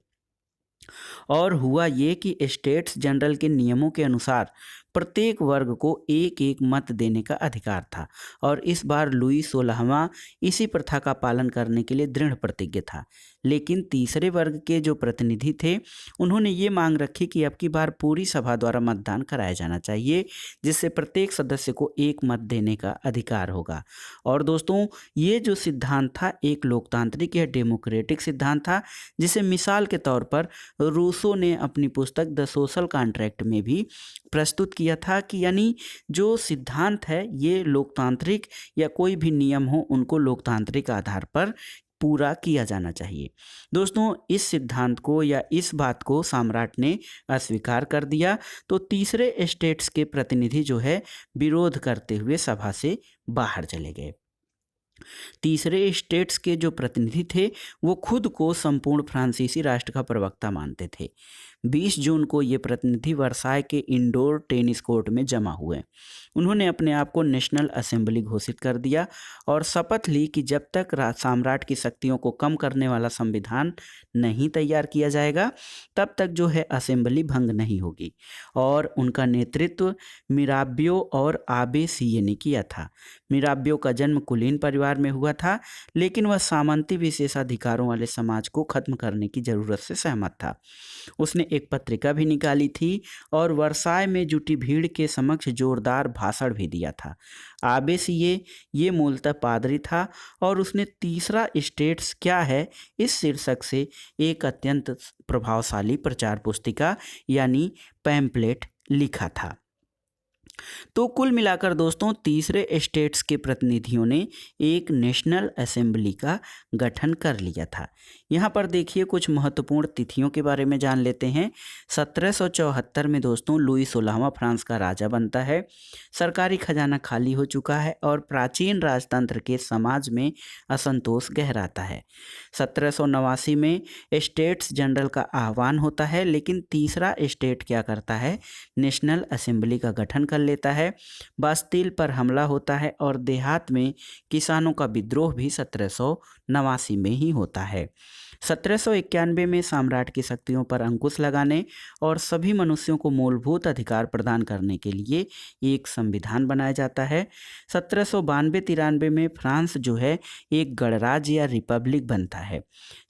और हुआ ये कि स्टेट्स जनरल के नियमों के अनुसार प्रत्येक वर्ग को एक एक मत देने का अधिकार था, और इस बार लुई 16वां इसी प्रथा का पालन करने के लिए दृढ़ प्रतिज्ञ था। लेकिन तीसरे वर्ग के जो प्रतिनिधि थे, उन्होंने ये मांग रखी कि अब की बार पूरी सभा द्वारा मतदान कराया जाना चाहिए, जिससे प्रत्येक सदस्य को एक मत देने का अधिकार होगा। और दोस्तों, ये जो सिद्धांत था एक लोकतांत्रिक या डेमोक्रेटिक सिद्धांत था, जिसे मिसाल के तौर पर रूसो ने अपनी पुस्तक द सोशल कॉन्ट्रैक्ट में भी प्रस्तुत किया था कि यानी जो सिद्धांत है ये लोकतांत्रिक या कोई भी नियम हो, उनको लोकतांत्रिक आधार पर पूरा किया जाना चाहिए। दोस्तों, इस सिद्धांत को या इस बात को सम्राट ने अस्वीकार कर दिया, तो तीसरे स्टेट्स के प्रतिनिधि जो है विरोध करते हुए सभा से बाहर चले गए। तीसरे स्टेट्स के जो प्रतिनिधि थे, वो खुद को संपूर्ण फ्रांसीसी राष्ट्र का प्रवक्ता मानते थे। 20 जून को ये प्रतिनिधि वर्साय के इंडोर टेनिस कोर्ट में जमा हुए। उन्होंने अपने आप को नेशनल असेंबली घोषित कर दिया और शपथ ली कि जब तक सम्राट की शक्तियों को कम करने वाला संविधान नहीं तैयार किया जाएगा, तब तक जो है असेंबली भंग नहीं होगी। और उनका नेतृत्व मिराबियो और आबे सिये ने किया था। मिराबियो का जन्म कुलीन परिवार में हुआ था, लेकिन वह सामंती विशेषाधिकारों वाले समाज को खत्म करने की जरूरत से सहमत था। उसने एक पत्रिका भी निकाली थी और वर्साय में जुटी भीड़ के समक्ष जोरदार भाषण भी दिया था। आबे सिये ये मूलतः पादरी था और उसने तीसरा स्टेट्स क्या है इस शीर्षक से एक अत्यंत प्रभावशाली प्रचार पुस्तिका यानी पैम्पलेट लिखा था। तो कुल मिलाकर दोस्तों तीसरे स्टेट्स के प्रतिनिधियों ने एक नेशनल असेंबली का गठन कर लिया था। यहाँ पर देखिए कुछ महत्वपूर्ण तिथियों के बारे में जान लेते हैं। 1774 में दोस्तों लुई 16वां फ्रांस का राजा बनता है। सरकारी खजाना खाली हो चुका है और प्राचीन राजतंत्र के समाज में असंतोष गहराता है। 1789 में स्टेट्स जनरल का आह्वान होता है, लेकिन तीसरा स्टेट क्या करता है, नेशनल असेंबली का गठन कर लेता है। बास्तील पर हमला होता है और देहात में किसानों का विद्रोह भी 1789 में ही होता है। 1791 में सम्राट की शक्तियों पर अंकुश लगाने और सभी मनुष्यों को मूलभूत अधिकार प्रदान करने के लिए एक संविधान बनाया जाता है। 1792-93 में फ्रांस जो है एक गणराज्य या रिपब्लिक बनता है।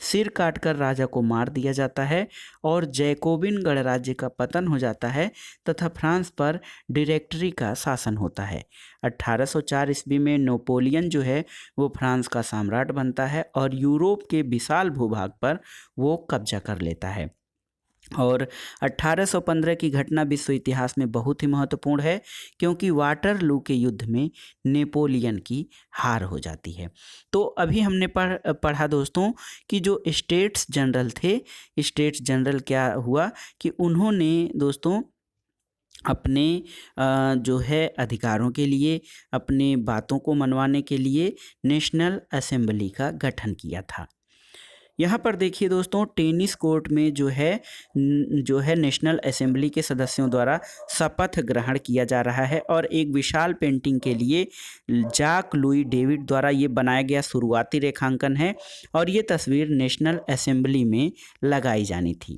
सिर काटकर राजा को मार दिया जाता है और जैकोबिन गणराज्य का पतन हो जाता है तथा फ्रांस पर डायरेक्टरी का शासन होता है। 1804 ईस्वी में नेपोलियन जो है वो फ्रांस का सम्राट बनता है और यूरोप के विशाल भूभाग पर वो कब्जा कर लेता है। और 1815 की घटना विश्व इतिहास में बहुत ही महत्वपूर्ण है, क्योंकि वाटरलू के युद्ध में नेपोलियन की हार हो जाती है। तो अभी हमने पढ़ा दोस्तों कि जो स्टेट्स जनरल थे, स्टेट्स जनरल क्या हुआ कि उन्होंने दोस्तों अपने जो है अधिकारों के लिए, अपने बातों को मनवाने के लिए नेशनल असेंबली का गठन किया था। यहाँ पर देखिए दोस्तों टेनिस कोर्ट में जो है नेशनल असेंबली के सदस्यों द्वारा शपथ ग्रहण किया जा रहा है और एक विशाल पेंटिंग के लिए जाक लुई डेविड द्वारा ये बनाया गया शुरुआती रेखांकन है और ये तस्वीर नेशनल असेंबली में लगाई जानी थी।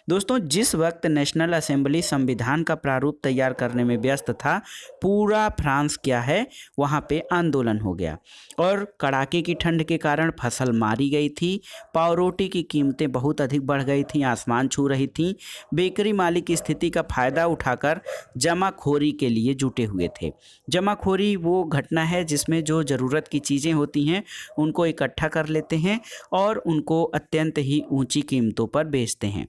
दोस्तों जिस वक्त नेशनल असेंबली संविधान का प्रारूप तैयार करने में व्यस्त था, पूरा फ्रांस क्या है वहाँ पे आंदोलन हो गया और कड़ाके की ठंड के कारण फसल मारी गई थी। पावरोटी की कीमतें बहुत अधिक बढ़ गई थीं, आसमान छू रही थीं। बेकरी मालिक स्थिति का फायदा उठाकर जमाखोरी के लिए जुटे हुए थे। जमाखोरी वो घटना है जिसमें जो ज़रूरत की चीज़ें होती हैं उनको इकट्ठा कर लेते हैं और उनको अत्यंत ही ऊंची कीमतों पर बेचते हैं।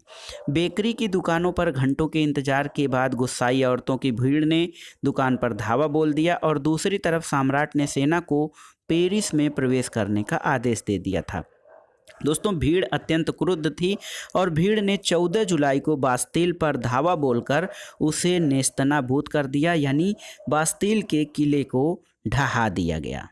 बेकरी की दुकानों पर घंटों के इंतजार के बाद गुस्साई औरतों की भीड़ ने दुकान पर धावा बोल दिया और दूसरी तरफ सम्राट ने सेना को पेरिस में प्रवेश करने का आदेश दे दिया था। दोस्तों भीड़ अत्यंत क्रुद्ध थी और भीड़ ने 14 जुलाई को बास्तील पर धावा बोलकर उसे नेस्तनाबूद कर दिया, यानी बास्तील के किले को ढहा दिया गया।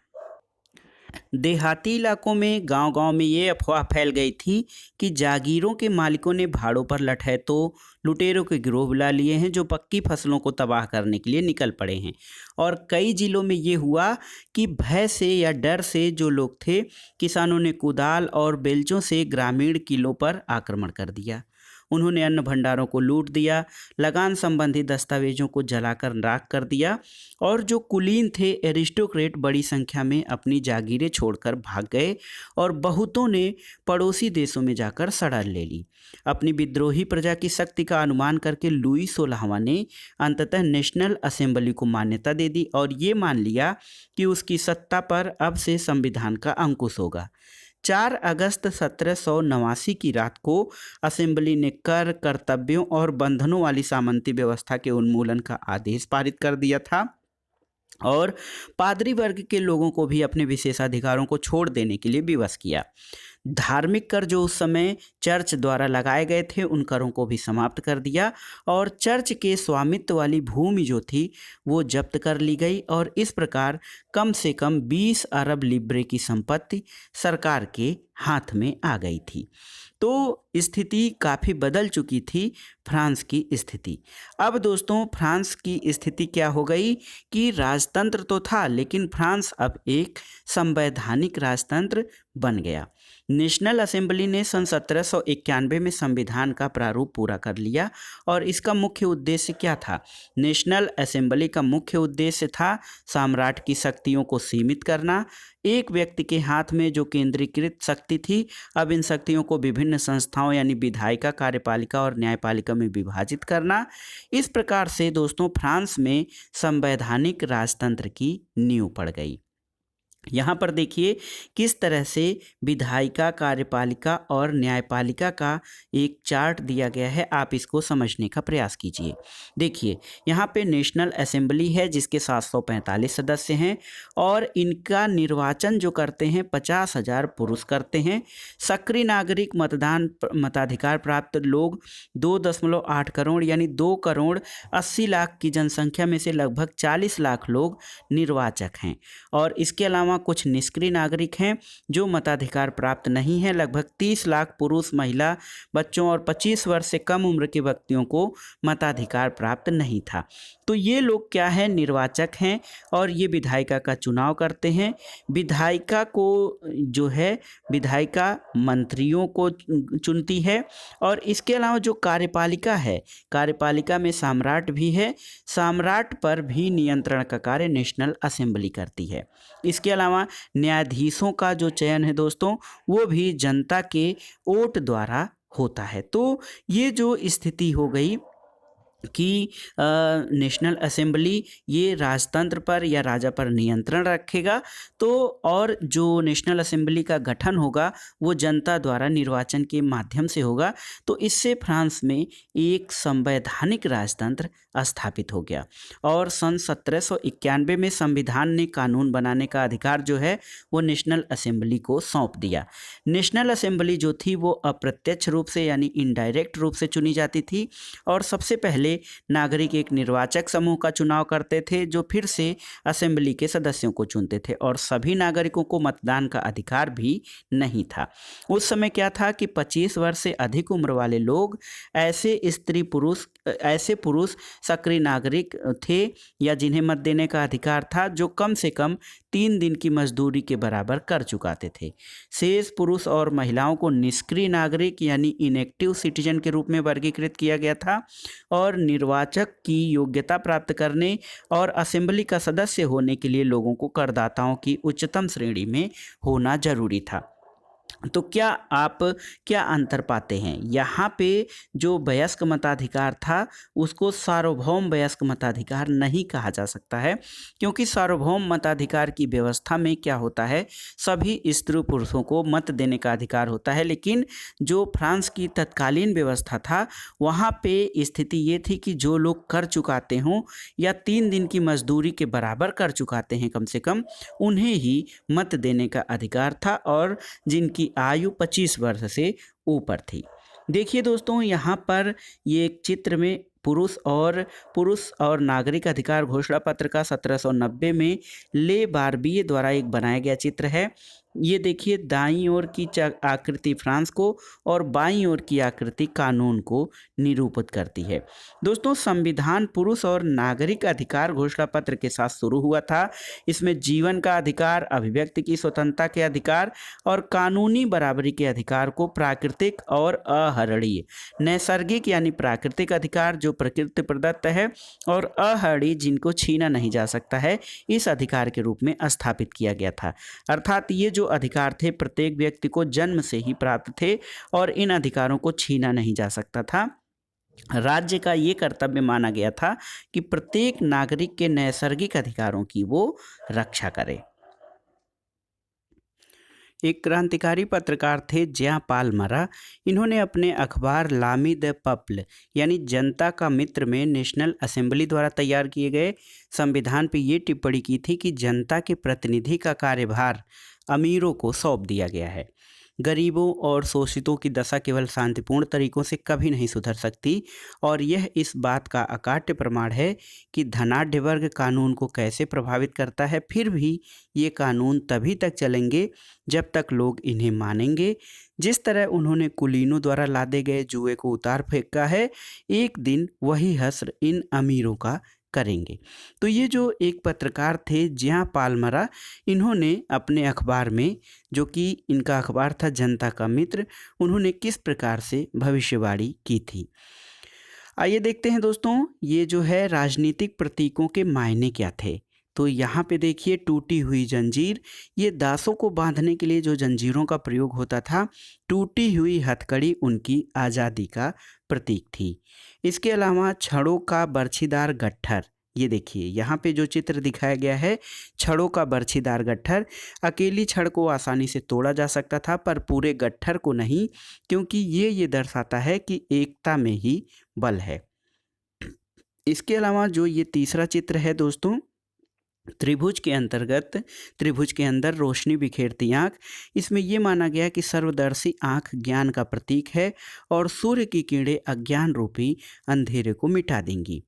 देहाती इलाकों में गांव-गांव में ये अफवाह फैल गई थी कि जागीरों के मालिकों ने भाड़ों पर लठैतों लुटेरों के गिरोह बुला लिए हैं जो पक्की फसलों को तबाह करने के लिए निकल पड़े हैं। और कई जिलों में ये हुआ कि भय से या डर से जो लोग थे, किसानों ने कुदाल और बेलचों से ग्रामीण किलों पर आक्रमण कर दिया। उन्होंने अन्न भंडारों को लूट दिया, लगान संबंधी दस्तावेजों को जलाकर राख कर दिया और जो कुलीन थे, एरिस्टोक्रेट, बड़ी संख्या में अपनी जागीरें छोड़कर भाग गए और बहुतों ने पड़ोसी देशों में जाकर शरण ले ली। अपनी विद्रोही प्रजा की शक्ति का अनुमान करके लुई 16वां ने अंततः नेशनल असेंबली को मान्यता दे दी और ये मान लिया कि उसकी सत्ता पर अब से संविधान का अंकुश होगा। 4 अगस्त 1789 की रात को असेंबली ने कर, कर्तव्यों और बंधनों वाली सामंती व्यवस्था के उन्मूलन का आदेश पारित कर दिया था और पादरी वर्ग के लोगों को भी अपने विशेषाधिकारों को छोड़ देने के लिए विवश किया। धार्मिक कर जो उस समय चर्च द्वारा लगाए गए थे, उन करों को भी समाप्त कर दिया और चर्च के स्वामित्व वाली भूमि जो थी वो जब्त कर ली गई और इस प्रकार कम से कम 20 अरब लिब्रे की संपत्ति सरकार के हाथ में आ गई थी। तो स्थिति काफ़ी बदल चुकी थी, फ्रांस की स्थिति। अब दोस्तों फ्रांस की स्थिति क्या हो गई कि राजतंत्र तो था, लेकिन फ्रांस अब एक संवैधानिक राजतंत्र बन गया। नेशनल असेंबली ने सन 1791 में संविधान का प्रारूप पूरा कर लिया और इसका मुख्य उद्देश्य क्या था? नेशनल असेंबली का मुख्य उद्देश्य था सम्राट की शक्तियों को सीमित करना। एक व्यक्ति के हाथ में जो केंद्रीकृत शक्ति थी, अब इन शक्तियों को विभिन्न संस्थाओं यानी विधायिका, कार्यपालिका और न्यायपालिका में विभाजित करना। इस प्रकार से दोस्तों फ्रांस में संवैधानिक राजतंत्र की नींव पड़ गई। यहाँ पर देखिए किस तरह से विधायिका, कार्यपालिका और न्यायपालिका का एक चार्ट दिया गया है, आप इसको समझने का प्रयास कीजिए। देखिए यहाँ पे नेशनल असेंबली है जिसके 745 सदस्य हैं और इनका निर्वाचन जो करते हैं 50,000 पुरुष करते हैं। सक्रिय नागरिक मताधिकार प्राप्त लोग 2.8 करोड़ यानी 2 करोड़ 80 लाख की जनसंख्या में से लगभग 40 लाख लोग निर्वाचक हैं। और इसके अलावा कुछ निष्क्रिय नागरिक हैं जो मताधिकार प्राप्त नहीं है। लगभग 30 लाख पुरुष, महिला, बच्चों और 25 वर्ष से कम उम्र के व्यक्तियों को मताधिकार प्राप्त नहीं था। तो ये लोग क्या है, निर्वाचक हैं और ये विधायिका का चुनाव करते हैं। विधायिका को जो है विधायिका मंत्रियों को चुनती है। और इसके अलावा जो कार्यपालिका है, कार्यपालिका में सम्राट भी है, सम्राट पर भी नियंत्रण का कार्य नेशनल असेंबली करती है। इसके अलावा न्यायाधीशों का जो चयन है दोस्तों, वो भी जनता के वोट द्वारा होता है। तो ये जो स्थिति हो गई कि नेशनल असेंबली ये राजतंत्र पर या राजा पर नियंत्रण रखेगा, तो और जो नेशनल असेंबली का गठन होगा वो जनता द्वारा निर्वाचन के माध्यम से होगा। तो इससे फ्रांस में एक संवैधानिक राजतंत्र स्थापित हो गया और सन 1791 में संविधान ने कानून बनाने का अधिकार जो है वो नेशनल असेंबली को सौंप दिया। नेशनल असेंबली जो थी वो अप्रत्यक्ष रूप से यानी इनडायरेक्ट रूप से चुनी जाती थी और सबसे पहले नागरिक एक निर्वाचक समूह का चुनाव करते थे जो फिर से असेंबली के सदस्यों को चुनते थे और सभी नागरिकों को मतदान का अधिकार भी नहीं था। उस समय क्या था कि 25 वर्ष से अधिक उम्र वाले लोग, ऐसे पुरुष सक्रिय नागरिक थे या जिन्हें मत देने का अधिकार था जो कम से कम 3 दिन की मजदूरी के बराबर कर चुकाते थे। शेष पुरुष और महिलाओं को निष्क्रिय नागरिक यानी इनएक्टिव सिटीजन के रूप में वर्गीकृत किया गया था और निर्वाचक की योग्यता प्राप्त करने और असेंबली का सदस्य होने के लिए लोगों को करदाताओं की उच्चतम श्रेणी में होना जरूरी था। तो क्या अंतर पाते हैं, यहाँ पे जो वयस्क मताधिकार था उसको सार्वभौम वयस्क मताधिकार नहीं कहा जा सकता है, क्योंकि सार्वभौम मताधिकार की व्यवस्था में क्या होता है, सभी स्त्री पुरुषों को मत देने का अधिकार होता है। लेकिन जो फ्रांस की तत्कालीन व्यवस्था था वहाँ पे स्थिति ये थी कि जो लोग कर चुकाते हों या 3 दिन की मजदूरी के बराबर कर चुकाते हैं कम से कम, उन्हें ही मत देने का अधिकार था और जिनकी आयु 25 वर्ष से ऊपर थी। देखिए दोस्तों, यहाँ पर ये एक चित्र में पुरुष और नागरिक अधिकार घोषणा पत्र का 1790 में ले बार्बिए द्वारा एक बनाया गया चित्र है। ये देखिए, दाईं ओर की आकृति फ्रांस को और बाईं ओर की आकृति कानून को निरूपित करती है। दोस्तों, संविधान पुरुष और नागरिक अधिकार घोषणा पत्र के साथ शुरू हुआ था। इसमें जीवन का अधिकार, अभिव्यक्ति की स्वतंत्रता के अधिकार और कानूनी बराबरी के अधिकार को प्राकृतिक और अहरणीय, नैसर्गिक यानी प्राकृतिक अधिकार जो प्रकृति प्रदत्त है और अहरणीय जिनको छीना नहीं जा सकता है, इस अधिकार के रूप में स्थापित किया गया था। अर्थात ये जो अधिकार थे प्रत्येक व्यक्ति को जन्म से ही प्राप्त थे और इन अधिकारों को छीना नहीं जा सकता था। राज्य का ये कर्तव्य माना गया था कि प्रत्येक नागरिक के नैसर्गिक अधिकारों की वो रक्षा करे। एक क्रांतिकारी पत्रकार थे ज्यां पाल मरा। इन्होंने अपने अखबार लामी द पीपल यानी जनता का मित्र में नेशनल असेंबली द्वारा तैयार किए गए संविधान पर ये टिप्पणी की थी कि जनता के प्रतिनिधि का कार्यभार अमीरों को सौंप दिया गया है। गरीबों और शोषितों की दशा केवल शांतिपूर्ण तरीकों से कभी नहीं सुधर सकती और यह इस बात का अकाट्य प्रमाण है कि धनाढ्य वर्ग कानून को कैसे प्रभावित करता है। फिर भी ये कानून तभी तक चलेंगे जब तक लोग इन्हें मानेंगे। जिस तरह उन्होंने कुलीनों द्वारा लादे गए जुए को उतार फेंका है, एक दिन वही हश्र इन अमीरों का करेंगे। तो ये जो एक पत्रकार थे ज्यां पाल मरा, इन्होंने अपने अखबार में, जो कि इनका अखबार था जनता का मित्र, उन्होंने किस प्रकार से भविष्यवाणी की थी। आइए देखते हैं दोस्तों, ये जो है राजनीतिक प्रतीकों के मायने क्या थे। तो यहाँ पे देखिए, टूटी हुई जंजीर, ये दासों को बांधने के लिए जो जंजीरों का प्रयोग होता था। टूटी हुई हथकड़ी उनकी आज़ादी का प्रतीक थी। इसके अलावा छड़ों का बर्छीदार गट्ठर, ये देखिए यहाँ पे जो चित्र दिखाया गया है, छड़ों का बर्छीदार गट्ठर। अकेली छड़ को आसानी से तोड़ा जा सकता था पर पूरे गट्ठर को नहीं, क्योंकि ये दर्शाता है कि एकता में ही बल है। इसके अलावा जो ये तीसरा चित्र है दोस्तों, त्रिभुज के अंतर्गत, त्रिभुज के अंदर रोशनी बिखेरती आँख। इसमें ये माना गया कि सर्वदर्शी आँख ज्ञान का प्रतीक है और सूर्य की किरणें अज्ञान रूपी अंधेरे को मिटा देंगी।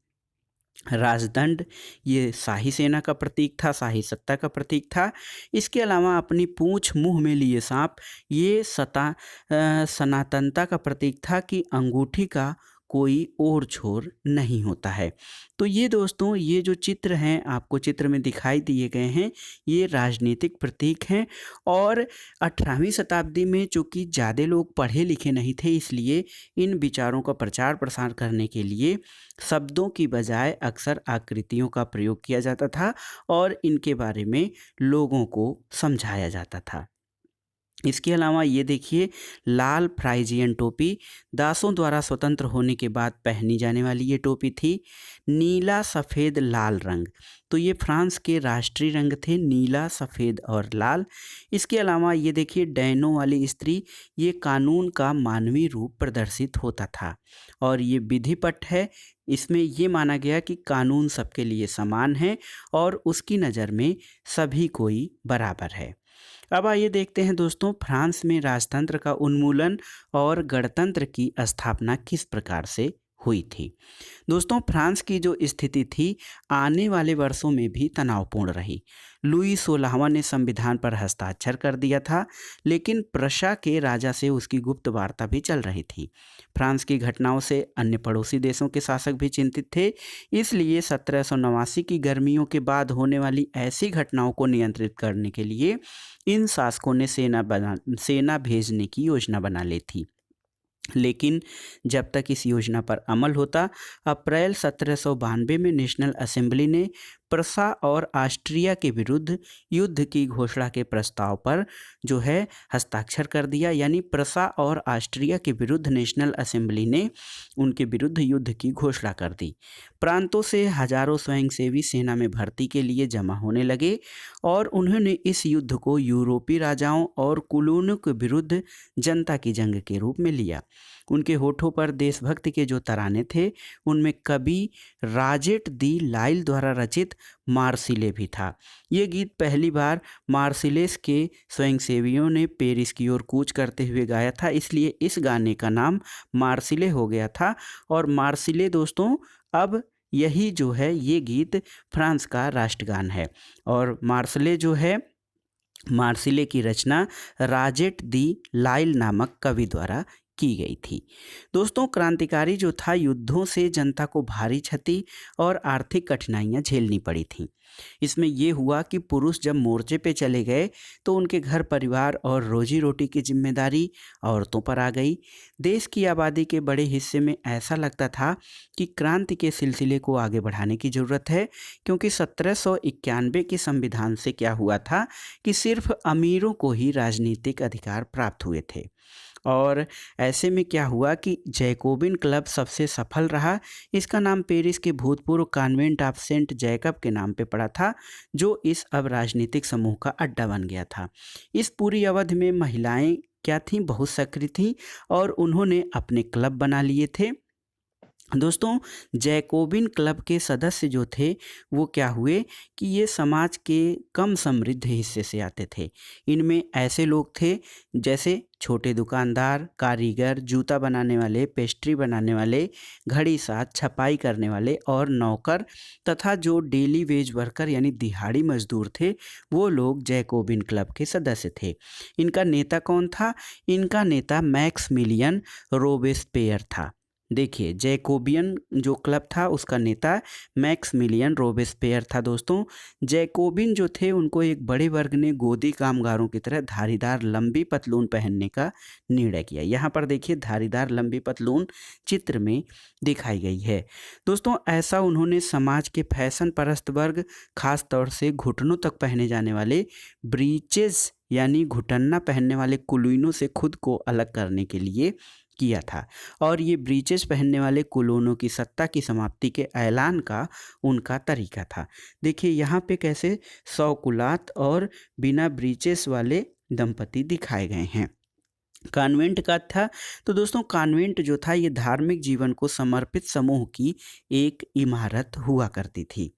राजदंड, ये शाही सेना का प्रतीक था, शाही सत्ता का प्रतीक था। इसके अलावा अपनी पूंछ मुंह में लिए सांप, ये सनातनता का प्रतीक था कि अंगूठी का कोई और छोर नहीं होता है। तो ये दोस्तों, ये जो चित्र हैं आपको चित्र में दिखाई दिए गए हैं, ये राजनीतिक प्रतीक हैं। और 18वीं शताब्दी में चूँकि ज़्यादा लोग पढ़े लिखे नहीं थे, इसलिए इन विचारों का प्रचार प्रसार करने के लिए शब्दों की बजाय अक्सर आकृतियों का प्रयोग किया जाता था और इनके बारे में लोगों को समझाया जाता था। इसके अलावा ये देखिए, लाल फ्राइजियन टोपी दासों द्वारा स्वतंत्र होने के बाद पहनी जाने वाली ये टोपी थी। नीला सफ़ेद लाल रंग, तो ये फ्रांस के राष्ट्रीय रंग थे, नीला सफ़ेद और लाल। इसके अलावा ये देखिए, डैनो वाली स्त्री, ये कानून का मानवीय रूप प्रदर्शित होता था। और ये विधिपट है, इसमें ये माना गया कि कानून सबके लिए समान है और उसकी नज़र में सभी कोई बराबर है। अब आइए देखते हैं दोस्तों, फ्रांस में राजतंत्र का उन्मूलन और गणतंत्र की स्थापना किस प्रकार से हुई थी। दोस्तों, फ्रांस की जो स्थिति थी आने वाले वर्षों में भी तनावपूर्ण रही। लुई 16वां ने संविधान पर हस्ताक्षर कर दिया था, लेकिन प्रशा के राजा से उसकी गुप्त वार्ता भी चल रही थी। फ्रांस की घटनाओं से अन्य पड़ोसी देशों के शासक भी चिंतित थे, इसलिए 1789 की गर्मियों के बाद होने वाली ऐसी घटनाओं को नियंत्रित करने के लिए इन शासकों ने सेना भेजने की योजना बना ली थी। लेकिन जब तक इस योजना पर अमल होता, अप्रैल 1792 में नेशनल असेंबली ने प्रशा और ऑस्ट्रिया के विरुद्ध युद्ध की घोषणा के प्रस्ताव पर जो है हस्ताक्षर कर दिया। यानी प्रशा और ऑस्ट्रिया के विरुद्ध नेशनल असेंबली ने उनके विरुद्ध युद्ध की घोषणा कर दी। प्रांतों से हजारों स्वयंसेवी सेना में भर्ती के लिए जमा होने लगे और उन्होंने इस युद्ध को यूरोपीय राजाओं और कुलीनों के विरुद्ध जनता की जंग के रूप में लिया। उनके होठों पर देशभक्ति के जो तराने थे, उनमें कवि राजेट दी लाइल द्वारा रचित मार्सिले भी था। ये गीत पहली बार मार्सिलेस के स्वयंसेवियों ने पेरिस की ओर कूच करते हुए गाया था, इसलिए इस गाने का नाम मार्सिले हो गया था। और मार्सिले दोस्तों, अब यही जो है ये गीत फ्रांस का राष्ट्रगान है। और मार्सिले जो है, मार्सिले की रचना राजेट दी लाइल नामक कवि द्वारा की गई थी। दोस्तों, क्रांतिकारी जो था, युद्धों से जनता को भारी क्षति और आर्थिक कठिनाइयां झेलनी पड़ी थीं। इसमें यह हुआ कि पुरुष जब मोर्चे पे चले गए तो उनके घर परिवार और रोजी रोटी की जिम्मेदारी औरतों पर आ गई। देश की आबादी के बड़े हिस्से में ऐसा लगता था कि क्रांति के सिलसिले को आगे बढ़ाने की ज़रूरत है, क्योंकि 1791 के संविधान से क्या हुआ था कि सिर्फ अमीरों को ही राजनीतिक अधिकार प्राप्त हुए थे। और ऐसे में क्या हुआ कि जैकोबिन क्लब सबसे सफल रहा। इसका नाम पेरिस के भूतपूर्व कॉन्वेंट ऑफ सेंट जैकब के नाम पे पड़ा था, जो इस अब राजनीतिक समूह का अड्डा बन गया था। इस पूरी अवधि में महिलाएं क्या थीं, बहुत सक्रिय थीं और उन्होंने अपने क्लब बना लिए थे। दोस्तों, जैकोबिन क्लब के सदस्य जो थे वो क्या हुए कि ये समाज के कम समृद्ध हिस्से से आते थे। इनमें ऐसे लोग थे जैसे छोटे दुकानदार, कारीगर, जूता बनाने वाले, पेस्ट्री बनाने वाले, घड़ी साथ, छपाई करने वाले और नौकर तथा जो डेली वेज वर्कर यानी दिहाड़ी मजदूर थे, वो लोग जैकोबिन क्लब के सदस्य थे। इनका नेता कौन था? इनका नेता मैक्समिलियन रोबेस्पियर था। देखिए, जैकोबियन जो क्लब था उसका नेता मैक्समिलियन रोबेस्पियर था। दोस्तों, जैकोबिन जो थे उनको एक बड़े वर्ग ने गोदी कामगारों की तरह धारीदार लंबी पतलून पहनने का निर्णय किया। यहाँ पर देखिए, धारीदार लंबी पतलून चित्र में दिखाई गई है। दोस्तों, ऐसा उन्होंने समाज के फैशन परस्त वर्ग, खास तौर से घुटनों तक पहने जाने वाले ब्रीचेस यानी घुटन्ना पहनने वाले कुलीनों से खुद को अलग करने के लिए किया था और ये ब्रीचेस पहनने वाले कुलोनों की सत्ता की समाप्ति के ऐलान का उनका तरीका था। देखिए यहाँ पे कैसे सौकुलात और बिना ब्रीचेस वाले दंपति दिखाए गए हैं। कॉन्वेंट का था, तो दोस्तों कॉन्वेंट जो था ये धार्मिक जीवन को समर्पित समूह की एक इमारत हुआ करती थी।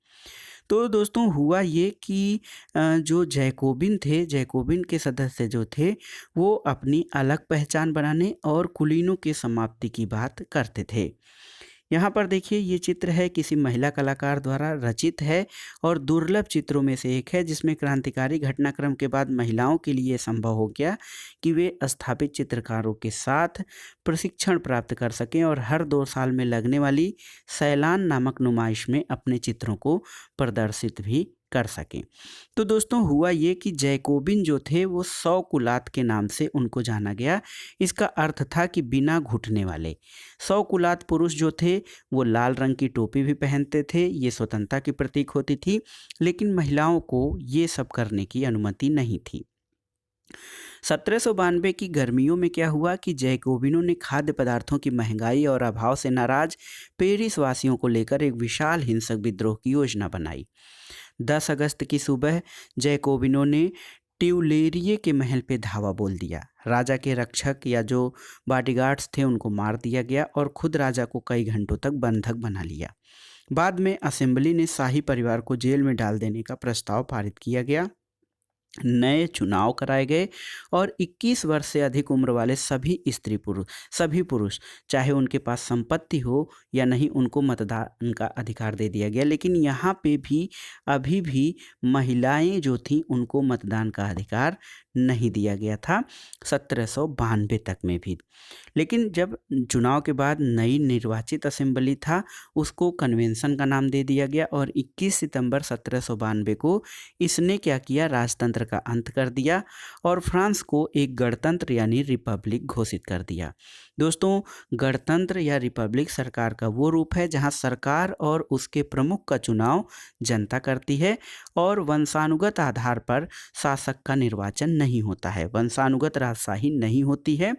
तो दोस्तों हुआ ये कि जो जैकोबिन थे, जैकोबिन के सदस्य जो थे वो अपनी अलग पहचान बनाने और कुलीनों की समाप्ति की बात करते थे। यहाँ पर देखिए ये चित्र है किसी महिला कलाकार द्वारा रचित है और दुर्लभ चित्रों में से एक है जिसमें क्रांतिकारी घटनाक्रम के बाद महिलाओं के लिए संभव हो गया कि वे स्थापित चित्रकारों के साथ प्रशिक्षण प्राप्त कर सकें और हर 2 साल में लगने वाली सैलान नामक नुमाइश में अपने चित्रों को प्रदर्शित भी कर सकें। तो दोस्तों हुआ ये कि जैकोबिन जो थे वो 100 कुलात के नाम से उनको जाना गया। इसका अर्थ था कि बिना घुटने वाले। 100 कुलात पुरुष जो थे वो लाल रंग की टोपी भी पहनते थे, ये स्वतंत्रता की प्रतीक होती थी, लेकिन महिलाओं को ये सब करने की अनुमति नहीं थी। 1792 की गर्मियों में क्या हुआ कि जैकोबिनों ने खाद्य पदार्थों की महंगाई और अभाव से नाराज पेरिस वासियों को लेकर एक विशाल हिंसक विद्रोह की योजना बनाई। 10 अगस्त की सुबह जैकोबिनों ने ट्यूलेरिये के महल पे धावा बोल दिया। राजा के रक्षक या जो बॉडीगार्ड्स थे उनको मार दिया गया और खुद राजा को कई घंटों तक बंधक बना लिया। बाद में असेंबली ने शाही परिवार को जेल में डाल देने का प्रस्ताव पारित किया गया। नए चुनाव कराए गए और 21 वर्ष से अधिक उम्र वाले सभी पुरुष चाहे उनके पास संपत्ति हो या नहीं उनको मतदान का अधिकार दे दिया गया। लेकिन यहाँ पे भी अभी भी महिलाएं जो थीं उनको मतदान का अधिकार नहीं दिया गया था 1792 तक में भी। लेकिन जब चुनाव के बाद नई निर्वाचित असेंबली था उसको कन्वेंशन का नाम दे दिया गया और 21 सितंबर 1792 को इसने क्या किया, राजतंत्र का अंत कर दिया और फ्रांस को एक गणतंत्र यानी रिपब्लिक घोषित कर दिया। दोस्तों गणतंत्र या रिपब्लिक सरकार का वो रूप है जहां सरकार और उसके प्रमुख का चुनाव जनता करती है और वंशानुगत आधार पर शासक का निर्वाचन नहीं होता है, वंशानुगत राजशाही नहीं होती है।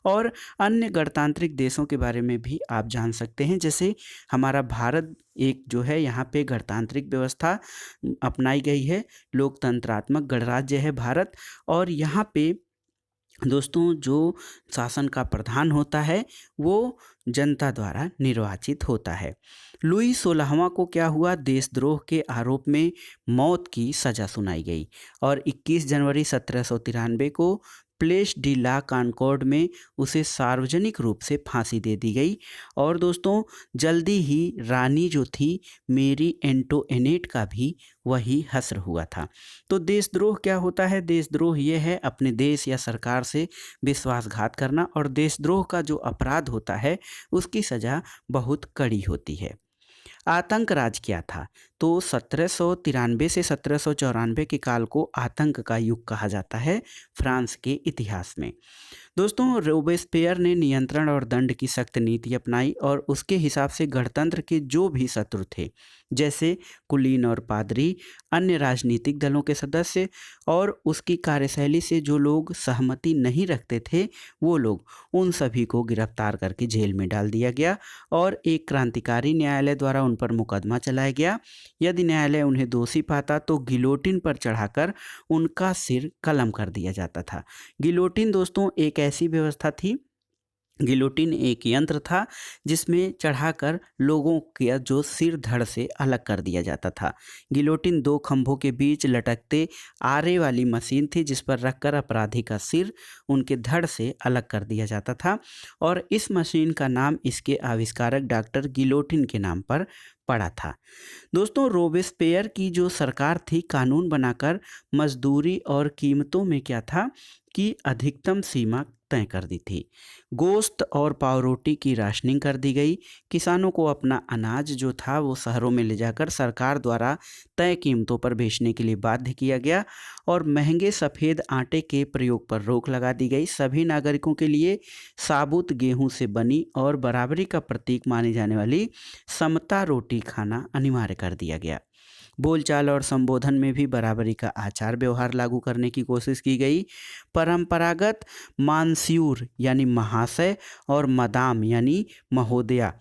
और अन्य गणतांत्रिक देशों के बारे में भी आप जान सकते हैं, जैसे हमारा भारत एक जो है यहाँ पे गणतांत्रिक व्यवस्था अपनाई गई है, लोकतंत्रात्मक गणराज्य है भारत। और यहाँ पे दोस्तों जो शासन का प्रधान होता है वो जनता द्वारा निर्वाचित होता है। लुई 16वां को क्या हुआ, देशद्रोह के आरोप में मौत की सजा सुनाई गई और 21 जनवरी 1793 को प्लेस डी ला कॉनकॉर्ड में उसे सार्वजनिक रूप से फांसी दे दी गई। और दोस्तों जल्दी ही रानी जो थी मेरी एंटोइनेट का भी वही हश्र हुआ था। तो देशद्रोह क्या होता है, देशद्रोह ये है अपने देश या सरकार से विश्वासघात करना और देशद्रोह का जो अपराध होता है उसकी सज़ा बहुत कड़ी होती है। आतंक राज क्या था, तो 1793 से 1794 के काल को आतंक का युग कहा जाता है फ्रांस के इतिहास में। दोस्तों रोबेस्पियर ने नियंत्रण और दंड की सख्त नीति अपनाई और उसके हिसाब से गणतंत्र के जो भी शत्रु थे जैसे कुलीन और पादरी, अन्य राजनीतिक दलों के सदस्य और उसकी कार्यशैली से जो लोग सहमति नहीं रखते थे वो लोग, उन सभी को गिरफ्तार करके जेल में डाल दिया गया और एक क्रांतिकारी न्यायालय द्वारा उन पर मुकदमा चलाया गया। यदि न्यायालय उन्हें दोषी पाता तो गिलोटिन पर चढ़ाकर उनका सिर कलम कर दिया जाता था। गिलोटिन दोस्तों एक ऐसी व्यवस्था थी, गिलोटिन एक यंत्र था जिसमें चढ़ाकर लोगों का जो सिर धड़ से अलग कर दिया जाता था। गिलोटिन 2 खंभों के बीच लटकते आरे वाली मशीन थी जिस पर रखकर अपराधी का सिर उनके धड़ से अलग कर दिया जाता था और इस मशीन का नाम इसके आविष्कारक डॉक्टर गिलोटिन के नाम पर पड़ा था। दोस्तों रोबेस्पियर की जो सरकार थी कानून बनाकर मजदूरी और कीमतों में क्या था कि अधिकतम सीमा तय कर दी थी। गोश्त और पावरोटी की राशनिंग कर दी गई। किसानों को अपना अनाज जो था वो शहरों में ले जाकर सरकार द्वारा तय कीमतों पर बेचने के लिए बाध्य किया गया और महंगे सफ़ेद आटे के प्रयोग पर रोक लगा दी गई। सभी नागरिकों के लिए साबुत गेहूं से बनी और बराबरी का प्रतीक मानी जाने वाली समता रोटी खाना अनिवार्य कर दिया गया। बोलचाल और संबोधन में भी बराबरी का आचार व्यवहार लागू करने की कोशिश की गई। परंपरागत मानस्यूर यानी महाशय और मदाम यानी महोदया,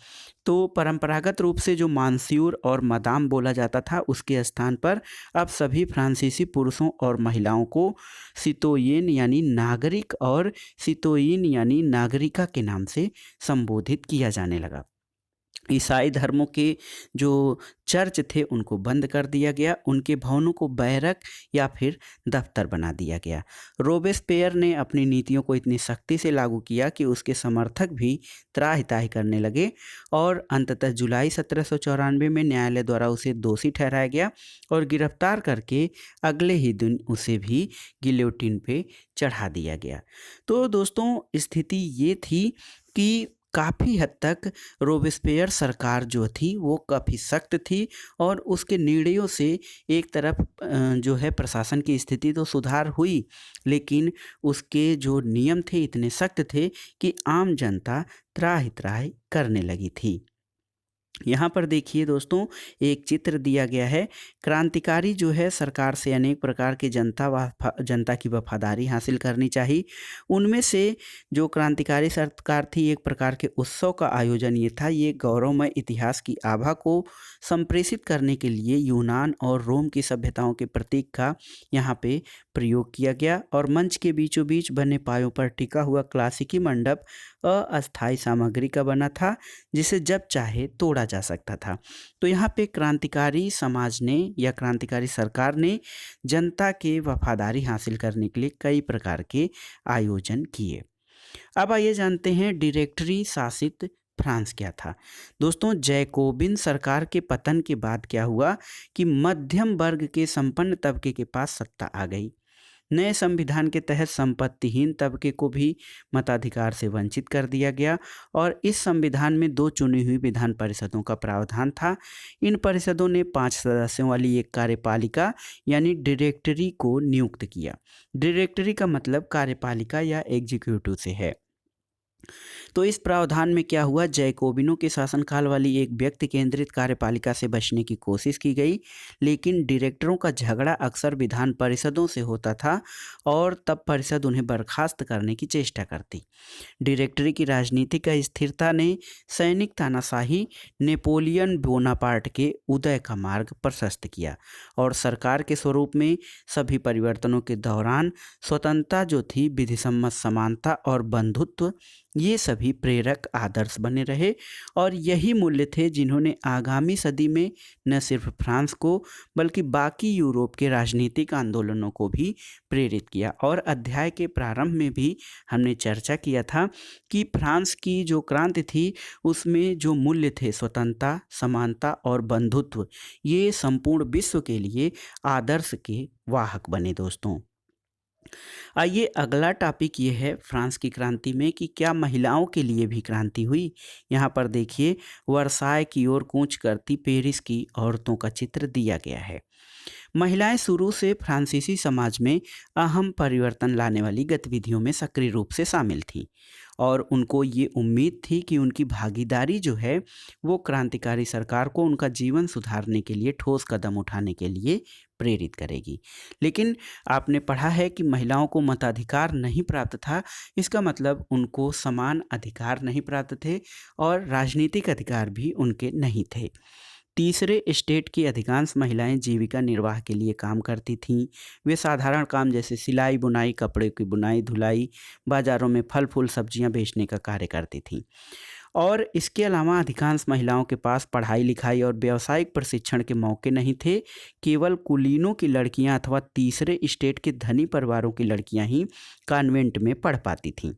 तो परंपरागत रूप से जो मानस्यूर और मदाम बोला जाता था उसके स्थान पर अब सभी फ्रांसीसी पुरुषों और महिलाओं को सितोयेन यानी नागरिक और सितोयिन यानी नागरिका के नाम से संबोधित किया जाने लगा। ईसाई धर्मों के जो चर्च थे उनको बंद कर दिया गया, उनके भवनों को बैरक या फिर दफ्तर बना दिया गया। रोबेस्पेयर ने अपनी नीतियों को इतनी सख्ती से लागू किया कि उसके समर्थक भी त्राहि-ताहि करने लगे और अंततः जुलाई 1794 में न्यायालय द्वारा उसे दोषी ठहराया गया और गिरफ्तार करके अगले ही दिन उसे भी गिलोटिन पे चढ़ा दिया गया। तो दोस्तों स्थिति ये थी कि काफ़ी हद तक रोबेस्पेयर सरकार जो थी वो काफ़ी सख्त थी और उसके निर्णयों से एक तरफ जो है प्रशासन की स्थिति तो सुधार हुई, लेकिन उसके जो नियम थे इतने सख्त थे कि आम जनता त्राहि-त्राहि करने लगी थी। यहाँ पर देखिए दोस्तों एक चित्र दिया गया है। क्रांतिकारी जो है सरकार से अनेक प्रकार के जनता की वफादारी हासिल करनी चाहिए। उनमें से जो क्रांतिकारी सरकार थी एक प्रकार के उत्सव का आयोजन ये था। ये गौरवमय इतिहास की आभा को संप्रेषित करने के लिए यूनान और रोम की सभ्यताओं के प्रतीक का यहाँ पे प्रयोग किया गया और मंच के बीचों बीच बने पायों पर टिका हुआ क्लासिकी मंडप अस्थायी सामग्री का बना था जिसे जब चाहे तोड़ा जा सकता था। तो यहाँ पे क्रांतिकारी समाज ने या क्रांतिकारी सरकार ने जनता के वफादारी हासिल करने के लिए कई प्रकार के आयोजन किए। अब आइए जानते हैं डायरेक्टरी शासित फ्रांस क्या था। दोस्तों जैकोबिन सरकार के पतन के बाद क्या हुआ कि मध्यम वर्ग के संपन्न तबके के पास सत्ता आ गई। नए संविधान के तहत संपत्तिहीन तबके को भी मताधिकार से वंचित कर दिया गया और इस संविधान में 2 चुनी हुई विधान परिषदों का प्रावधान था। इन परिषदों ने 5 सदस्यों वाली एक कार्यपालिका यानी डायरेक्टरी को नियुक्त किया। डायरेक्टरी का मतलब कार्यपालिका या एग्जीक्यूटिव से है। तो इस प्रावधान में क्या हुआ, जैकोबिनों के शासनकाल वाली एक व्यक्ति केंद्रित कार्यपालिका से बचने की कोशिश की गई, लेकिन डायरेक्टरों का झगड़ा अक्सर विधान परिषदों से होता था और तब परिषद उन्हें बर्खास्त करने की चेष्टा करती। डायरेक्टरी की राजनीतिक अस्थिरता ने सैनिक तानाशाही नेपोलियन बोनापार्ट के उदय का मार्ग प्रशस्त किया और सरकार के स्वरूप में सभी परिवर्तनों के दौरान स्वतंत्रता जो थी, विधिसम्मत समानता और बंधुत्व, ये सभी प्रेरक आदर्श बने रहे और यही मूल्य थे जिन्होंने आगामी सदी में न सिर्फ फ्रांस को बल्कि बाकी यूरोप के राजनीतिक आंदोलनों को भी प्रेरित किया। और अध्याय के प्रारंभ में भी हमने चर्चा किया था कि फ्रांस की जो क्रांति थी उसमें जो मूल्य थे स्वतंत्रता, समानता और बंधुत्व, ये संपूर्ण विश्व के लिए आदर्श के वाहक बने। दोस्तों आइए अगला टॉपिक ये है फ्रांस की क्रांति में कि क्या महिलाओं के लिए भी क्रांति हुई। यहाँ पर देखिए वर्साय की ओर कूच करती पेरिस की औरतों का चित्र दिया गया है। महिलाएं शुरू से फ्रांसीसी समाज में अहम परिवर्तन लाने वाली गतिविधियों में सक्रिय रूप से शामिल थीं और उनको ये उम्मीद थी कि उनकी भागीदारी जो है वो क्रांतिकारी सरकार को उनका जीवन सुधारने के लिए ठोस कदम उठाने के लिए प्रेरित करेगी। लेकिन आपने पढ़ा है कि महिलाओं को मताधिकार नहीं प्राप्त था, इसका मतलब उनको समान अधिकार नहीं प्राप्त थे और राजनीतिक अधिकार भी उनके नहीं थे। तीसरे स्टेट की अधिकांश महिलाएं जीविका निर्वाह के लिए काम करती थीं। वे साधारण काम जैसे सिलाई बुनाई, कपड़े की बुनाई धुलाई, बाज़ारों में फल फूल सब्जियां बेचने का कार्य करती थीं और इसके अलावा अधिकांश महिलाओं के पास पढ़ाई लिखाई और व्यावसायिक प्रशिक्षण के मौके नहीं थे। केवल कुलीनों की लड़कियां अथवा तीसरे स्टेट के धनी परिवारों की लड़कियां ही कॉन्वेंट में पढ़ पाती थीं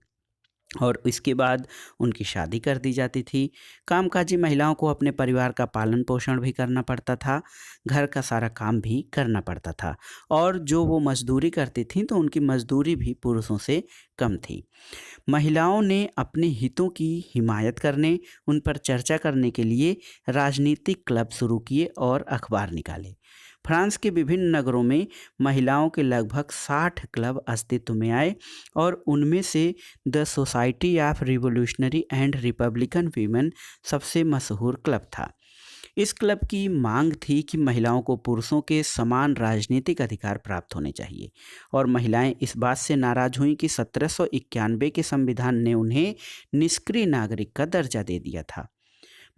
और इसके बाद उनकी शादी कर दी जाती थी। कामकाजी महिलाओं को अपने परिवार का पालन पोषण भी करना पड़ता था, घर का सारा काम भी करना पड़ता था और जो वो मजदूरी करती थीं तो उनकी मजदूरी भी पुरुषों से कम थी। महिलाओं ने अपने हितों की हिमायत करने, उन पर चर्चा करने के लिए राजनीतिक क्लब शुरू किए और अखबार निकाले। फ्रांस के विभिन्न नगरों में महिलाओं के लगभग 60 क्लब अस्तित्व में आए और उनमें से the society of revolutionary and Republican women सबसे मशहूर क्लब था। इस क्लब की मांग थी कि महिलाओं को पुरुषों के समान राजनीतिक अधिकार प्राप्त होने चाहिए और महिलाएं इस बात से नाराज हुईं कि 1791 के संविधान ने उन्हें निष्क्रिय नागरिक का दर्जा दे दिया था।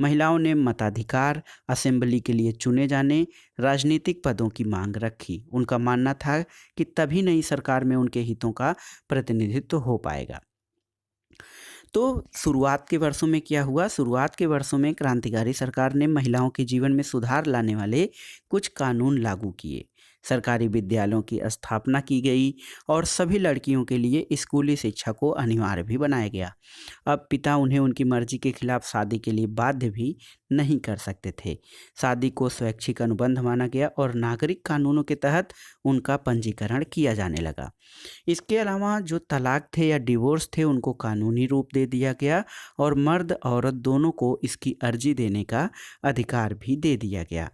महिलाओं ने मताधिकार, असेंबली के लिए चुने जाने, राजनीतिक पदों की मांग रखी। उनका मानना था कि तभी नई सरकार में उनके हितों का प्रतिनिधित्व हो पाएगा। तो शुरुआत के वर्षों में क्या हुआ? शुरुआत के वर्षों में क्रांतिकारी सरकार ने महिलाओं के जीवन में सुधार लाने वाले कुछ कानून लागू किए। सरकारी विद्यालयों की स्थापना की गई और सभी लड़कियों के लिए स्कूली शिक्षा को अनिवार्य भी बनाया गया। अब पिता उन्हें उनकी मर्जी के खिलाफ शादी के लिए बाध्य भी नहीं कर सकते थे। शादी को स्वैच्छिक अनुबंध माना गया और नागरिक कानूनों के तहत उनका पंजीकरण किया जाने लगा। इसके अलावा जो तलाक थे या डिवोर्स थे उनको कानूनी रूप दे दिया गया और मर्द औरत दोनों को इसकी अर्जी देने का अधिकार भी दे दिया गया।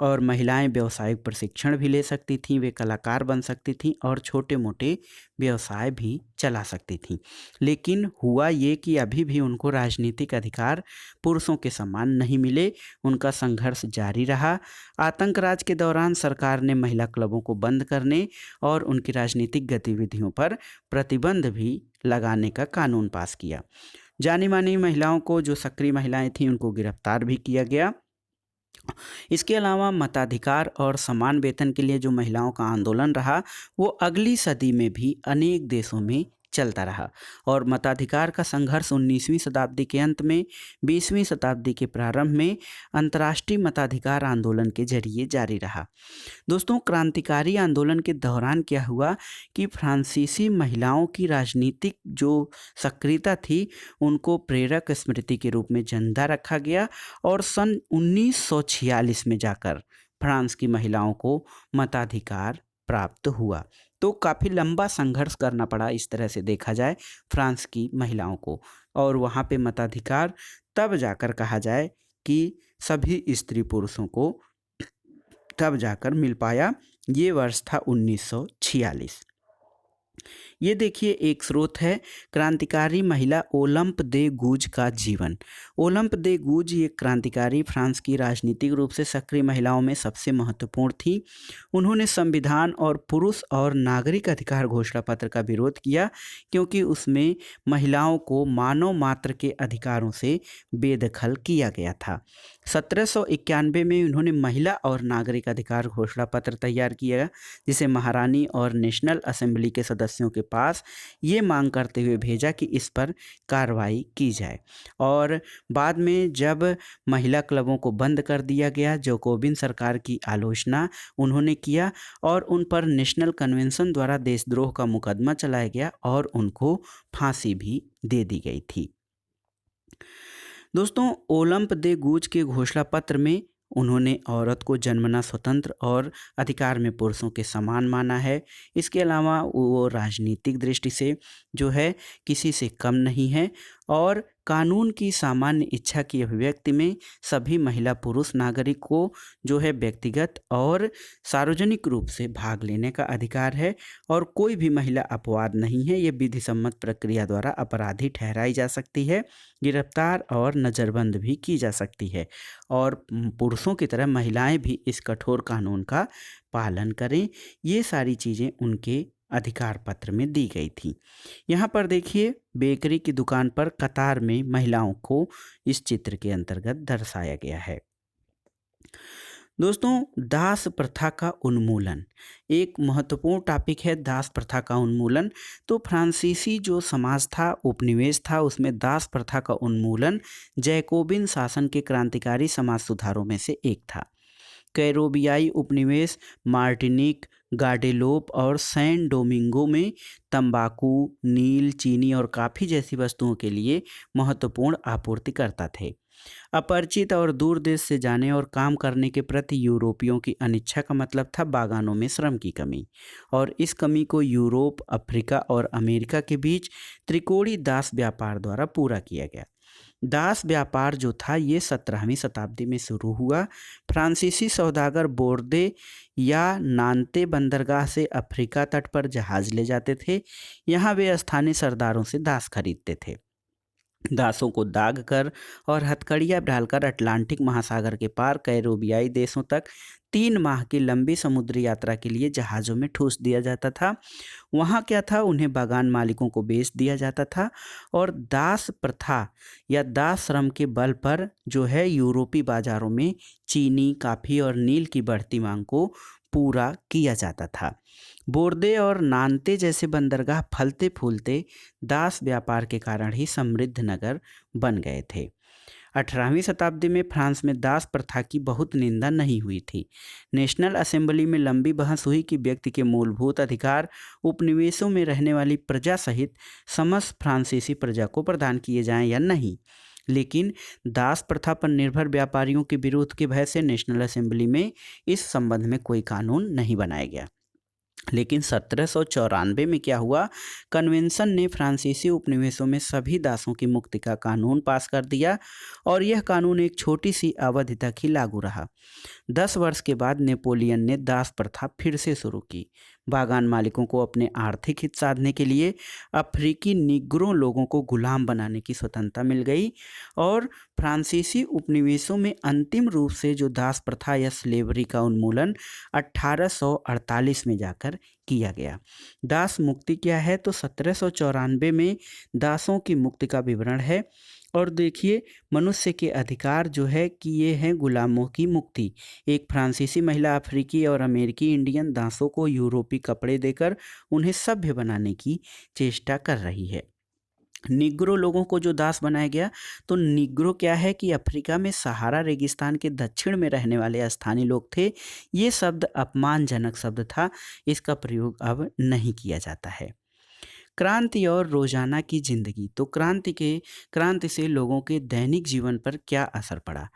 और महिलाएं व्यावसायिक प्रशिक्षण भी ले सकती थीं, वे कलाकार बन सकती थीं और छोटे मोटे व्यवसाय भी चला सकती थीं। लेकिन हुआ ये कि अभी भी उनको राजनीतिक अधिकार पुरुषों के समान नहीं मिले। उनका संघर्ष जारी रहा। आतंक राज के दौरान सरकार ने महिला क्लबों को बंद करने और उनकी राजनीतिक गतिविधियों पर प्रतिबंध भी लगाने का कानून पास किया। जानी मानी महिलाओं को, जो सक्रिय महिलाएं थीं, उनको गिरफ्तार भी किया गया। इसके अलावा मताधिकार और समान वेतन के लिए जो महिलाओं का आंदोलन रहा वो अगली सदी में भी अनेक देशों में चलता रहा और मताधिकार का संघर्ष 19वीं शताब्दी के अंत में 20वीं शताब्दी के प्रारंभ में अंतर्राष्ट्रीय मताधिकार आंदोलन के जरिए जारी रहा। दोस्तों, क्रांतिकारी आंदोलन के दौरान क्या हुआ कि फ्रांसीसी महिलाओं की राजनीतिक जो सक्रियता थी उनको प्रेरक स्मृति के रूप में जिंदा रखा गया और सन 1946 में जाकर फ्रांस की महिलाओं को मताधिकार प्राप्त हुआ। तो काफ़ी लंबा संघर्ष करना पड़ा इस तरह से देखा जाए फ्रांस की महिलाओं को, और वहाँ पे मताधिकार तब जाकर कहा जाए कि सभी स्त्री पुरुषों को तब जाकर मिल पाया। ये वर्ष था 1946। ये देखिए एक स्रोत है, क्रांतिकारी महिला ओलंप दे गूज का जीवन। ओलंप दे गूज ये क्रांतिकारी फ्रांस की राजनीतिक रूप से सक्रिय महिलाओं में सबसे महत्वपूर्ण थी। उन्होंने संविधान और पुरुष और नागरिक अधिकार घोषणा पत्र का विरोध किया क्योंकि उसमें महिलाओं को मानव मात्र के अधिकारों से बेदखल किया गया था। 1791 में उन्होंने महिला और नागरिक अधिकार घोषणा पत्र तैयार किया जिसे महारानी और नेशनल असेंबली के सदस्यों के पास ये मांग करते हुए भेजा कि इस पर कार्रवाई की जाए। और बाद में जब महिला क्लबों को बंद कर दिया गया, जैकोबिन सरकार की आलोचना उन्होंने किया और उन पर नेशनल कन्वेंशन द्वारा देशद्रोह का मुकदमा चलाया गया और उनको फांसी भी दे दी गई थी। दोस्तों, ओलंप दे गूज के घोषणा पत्र में उन्होंने औरत को जन्मना स्वतंत्र और अधिकार में पुरुषों के समान माना है। इसके अलावा वो राजनीतिक दृष्टि से जो है किसी से कम नहीं है और कानून की सामान्य इच्छा की अभिव्यक्ति में सभी महिला पुरुष नागरिक को जो है व्यक्तिगत और सार्वजनिक रूप से भाग लेने का अधिकार है और कोई भी महिला अपवाद नहीं है। ये विधि सम्मत प्रक्रिया द्वारा अपराधी ठहराई जा सकती है, गिरफ्तार और नज़रबंद भी की जा सकती है और पुरुषों की तरह महिलाएं भी इस कठोर कानून का पालन करें। ये सारी चीज़ें उनके अधिकार पत्र में दी गई थी। यहाँ पर देखिए बेकरी की दुकान पर कतार में महिलाओं को इस चित्र के अंतर्गत दर्शाया गया है। दोस्तों, दास प्रथा का उन्मूलन एक महत्वपूर्ण टॉपिक है। दास प्रथा का उन्मूलन, तो फ्रांसीसी जो समाज था, उपनिवेश था, उसमें दास प्रथा का उन्मूलन जैकोबिन शासन के क्रांतिकारी समाज सुधारों में से एक था। कैरोबियाई उपनिवेश मार्टिनिक, गाडेलोप और सैन डोमिंगो में तंबाकू, नील, चीनी और कॉफ़ी जैसी वस्तुओं के लिए महत्वपूर्ण आपूर्तिकर्ता थे। अपरिचित और दूर देश से जाने और काम करने के प्रति यूरोपियों की अनिच्छा का मतलब था बागानों में श्रम की कमी, और इस कमी को यूरोप, अफ्रीका और अमेरिका के बीच त्रिकोणीय दास व्यापार द्वारा पूरा किया गया। दास व्यापार जो था ये 17वीं शताब्दी में शुरू हुआ। फ्रांसीसी सौदागर बोर्दे या नान्ते बंदरगाह से अफ्रीका तट पर जहाज ले जाते थे। यहाँ वे स्थानीय सरदारों से दास खरीदते थे। दासों को दाग कर और हथकड़ियाँ डालकर अटलांटिक महासागर के पार कैरोबियाई देशों तक 3 माह की लंबी समुद्री यात्रा के लिए जहाज़ों में ठूस दिया जाता था। वहाँ क्या था, उन्हें बागान मालिकों को बेच दिया जाता था और दास प्रथा या दास श्रम के बल पर जो है यूरोपी बाजारों में चीनी, कॉफ़ी और नील की बढ़ती मांग को पूरा किया जाता था। बोर्दे और नानते जैसे बंदरगाह फलते फूलते दास व्यापार के कारण ही समृद्ध नगर बन गए थे। 18वीं शताब्दी में फ्रांस में दास प्रथा की बहुत निंदा नहीं हुई थी। नेशनल असेंबली में लंबी बहस हुई कि व्यक्ति के मूलभूत अधिकार उपनिवेशों में रहने वाली प्रजा सहित समस्त फ्रांसीसी प्रजा को प्रदान किए जाएं या नहीं। लेकिन दास प्रथा पर निर्भर व्यापारियों के विरोध के भय से नेशनल असेंबली में इस संबंध में कोई कानून नहीं बनाया गया। लेकिन 1794 में क्या हुआ, कन्वेंशन ने फ्रांसीसी उपनिवेशों में सभी दासों की मुक्ति का कानून पास कर दिया और यह कानून एक छोटी सी अवधि तक ही लागू रहा। 10 वर्ष के बाद नेपोलियन ने दास प्रथा फिर से शुरू की। बागान मालिकों को अपने आर्थिक हित साधने के लिए अफ्रीकी निग्रो लोगों को गुलाम बनाने की स्वतंत्रता मिल गई और फ्रांसीसी उपनिवेशों में अंतिम रूप से जो दास प्रथा या स्लेवरी का उन्मूलन 1848 में जाकर किया गया। दास मुक्ति क्या है, तो 1794 में दासों की मुक्ति का विवरण है। और देखिए, मनुष्य के अधिकार जो है कि ये हैं गुलामों की मुक्ति। एक फ्रांसीसी महिला अफ्रीकी और अमेरिकी इंडियन दासों को यूरोपी कपड़े देकर उन्हें सभ्य बनाने की चेष्टा कर रही है। निग्रो लोगों को जो दास बनाया गया, तो निग्रो क्या है कि अफ्रीका में सहारा रेगिस्तान के दक्षिण में रहने वाले स्थानीय लोग थे। ये शब्द अपमानजनक शब्द था, इसका प्रयोग अब नहीं किया जाता है। क्रांति और रोजाना की जिंदगी, तो क्रांति से लोगों के दैनिक जीवन पर क्या असर पड़ा?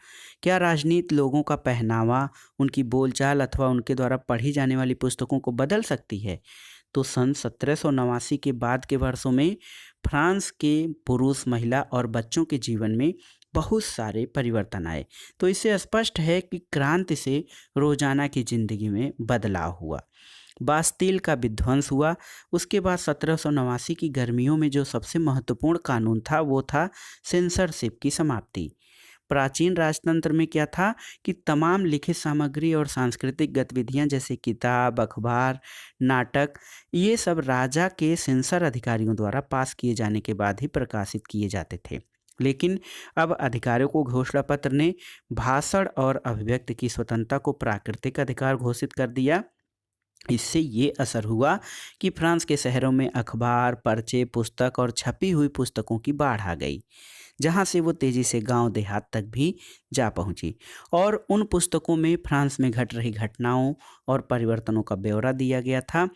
क्या राजनीति लोगों का पहनावा, उनकी बोलचाल अथवा उनके द्वारा पढ़ी जाने वाली पुस्तकों को बदल सकती है? तो सन 1789 के बाद के वर्षों में फ्रांस के पुरुष, महिला और बच्चों के जीवन में बहुत सारे परिवर्तन आए। तो इससे स्पष्ट है कि क्रांति से रोजाना की जिंदगी में बदलाव हुआ। बास्तील का विध्वंस हुआ। उसके बाद 1789 की गर्मियों में जो सबसे महत्वपूर्ण कानून था वो था सेंसरशिप की समाप्ति। प्राचीन राजतंत्र में क्या था कि तमाम लिखित सामग्री और सांस्कृतिक गतिविधियां जैसे किताब, अखबार, नाटक, ये सब राजा के सेंसर अधिकारियों द्वारा पास किए जाने के बाद ही प्रकाशित किए जाते थे। लेकिन अब अधिकारियों को घोषणा पत्र ने भाषण और अभिव्यक्ति की स्वतंत्रता को प्राकृतिक अधिकार घोषित कर दिया। इससे ये असर हुआ कि फ्रांस के शहरों में अखबार, पर्चे, पुस्तक और छपी हुई पुस्तकों की बाढ़ आ गई, जहाँ से वो तेज़ी से गांव देहात तक भी जा पहुंची। और उन पुस्तकों में फ्रांस में घट रही घटनाओं और परिवर्तनों का ब्यौरा दिया गया था।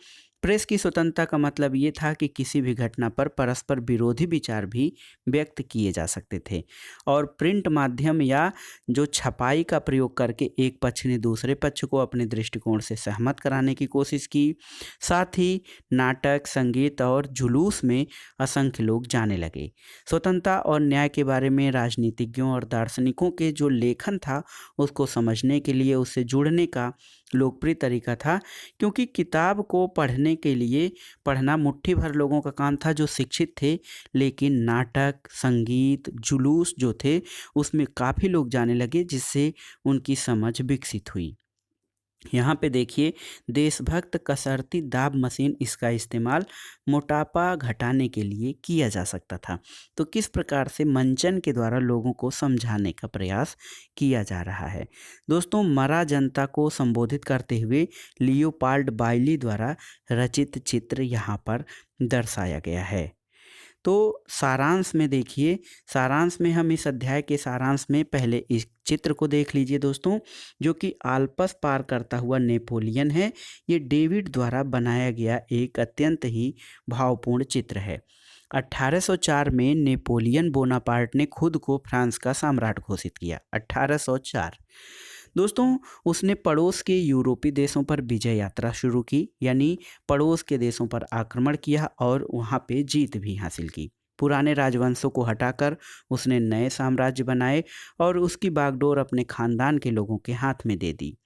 प्रेस की स्वतंत्रता का मतलब ये था कि किसी भी घटना पर परस्पर विरोधी विचार भी व्यक्त किए जा सकते थे और प्रिंट माध्यम या जो छपाई का प्रयोग करके एक पक्ष ने दूसरे पक्ष को अपने दृष्टिकोण से सहमत कराने की कोशिश की। साथ ही नाटक, संगीत और जुलूस में असंख्य लोग जाने लगे। स्वतंत्रता और न्याय के बारे में राजनीतिज्ञों और दार्शनिकों के जो लेखन था उसको समझने के लिए उससे जुड़ने का लोकप्रिय तरीका था, क्योंकि किताब को पढ़ना मुट्ठी भर लोगों का काम था जो शिक्षित थे, लेकिन नाटक, संगीत, जुलूस जो थे उसमें काफ़ी लोग जाने लगे, जिससे उनकी समझ विकसित हुई। यहाँ पे देखिए, देशभक्त कसरती दाब मशीन, इसका इस्तेमाल मोटापा घटाने के लिए किया जा सकता था। तो किस प्रकार से मंचन के द्वारा लोगों को समझाने का प्रयास किया जा रहा है। दोस्तों, मरा जनता को संबोधित करते हुए लियोपाल्ड बाइली द्वारा रचित चित्र यहाँ पर दर्शाया गया है। तो सारांश में देखिए, सारांश में हम इस अध्याय के सारांश में पहले इस चित्र को देख लीजिए दोस्तों, जो कि आल्प्स पार करता हुआ नेपोलियन है। ये डेविड द्वारा बनाया गया एक अत्यंत ही भावपूर्ण चित्र है। 1804 में नेपोलियन बोनापार्ट ने खुद को फ्रांस का सम्राट घोषित किया। 1804 दोस्तों, उसने पड़ोस के यूरोपीय देशों पर विजय यात्रा शुरू की, यानी पड़ोस के देशों पर आक्रमण किया और वहाँ पे जीत भी हासिल की। पुराने राजवंशों को हटाकर उसने नए साम्राज्य बनाए और उसकी बागडोर अपने खानदान के लोगों के हाथ में दे दी।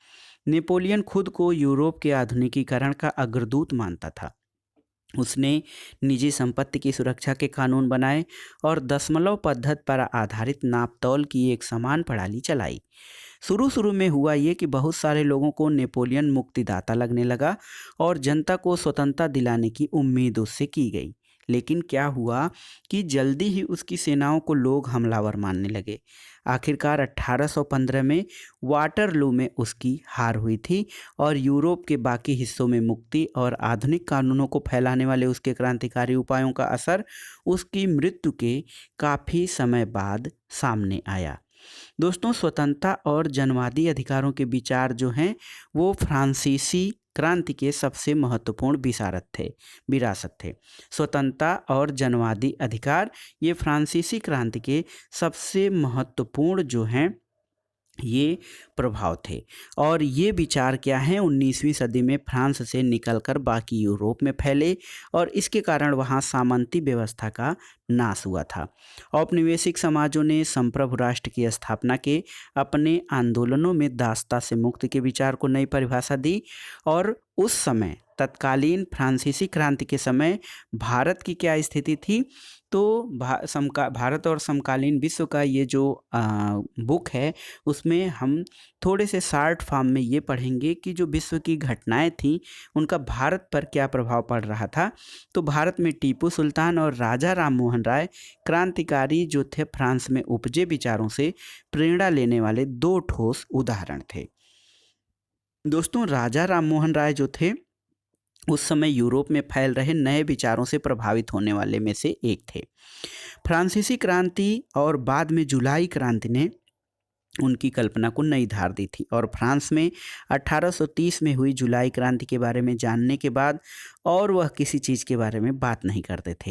नेपोलियन खुद को यूरोप के आधुनिकीकरण का अग्रदूत मानता था। उसने निजी संपत्ति की सुरक्षा के कानून बनाए और दशमलव पद्धति पर आधारित नापतोल की एक समान प्रणाली चलाई। शुरू शुरू में हुआ ये कि बहुत सारे लोगों को नेपोलियन मुक्तिदाता लगने लगा और जनता को स्वतंत्रता दिलाने की उम्मीद उससे की गई। लेकिन क्या हुआ कि जल्दी ही उसकी सेनाओं को लोग हमलावर मानने लगे। आखिरकार 1815 में वाटरलू में उसकी हार हुई थी और यूरोप के बाकी हिस्सों में मुक्ति और आधुनिक कानूनों को फैलाने वाले उसके क्रांतिकारी उपायों का असर उसकी मृत्यु के काफ़ी समय बाद सामने आया। दोस्तों, स्वतंत्रता और जनवादी अधिकारों के विचार जो हैं वो फ्रांसीसी क्रांति के सबसे महत्वपूर्ण विरासत थे। स्वतंत्रता और जनवादी अधिकार ये फ्रांसीसी क्रांति के सबसे महत्वपूर्ण जो हैं ये प्रभाव थे। और ये विचार क्या हैं 19वीं सदी में फ्रांस से निकलकर बाकी यूरोप में फैले और इसके कारण वहाँ सामंती व्यवस्था का नाश हुआ था। औपनिवेशिक समाजों ने संप्रभु राष्ट्र की स्थापना के अपने आंदोलनों में दासता से मुक्ति के विचार को नई परिभाषा दी। और उस समय तत्कालीन फ्रांसीसी क्रांति के समय भारत की क्या स्थिति थी, तो भारत और समकालीन विश्व का ये जो बुक है उसमें हम थोड़े से शॉर्ट फॉर्म में ये पढ़ेंगे कि जो विश्व की घटनाएं थीं उनका भारत पर क्या प्रभाव पड़ रहा था। तो भारत में टीपू सुल्तान और राजा राम मोहन राय क्रांतिकारी जो थे फ्रांस में उपजे विचारों से प्रेरणा लेने वाले दो ठोस उदाहरण थे। दोस्तों, राजा राम मोहन राय जो थे उस समय यूरोप में फैल रहे नए विचारों से प्रभावित होने वाले में से एक थे। फ्रांसीसी क्रांति और बाद में जुलाई क्रांति ने उनकी कल्पना को नई धार दी थी और फ्रांस में 1830 में हुई जुलाई क्रांति के बारे में जानने के बाद और वह किसी चीज़ के बारे में बात नहीं करते थे।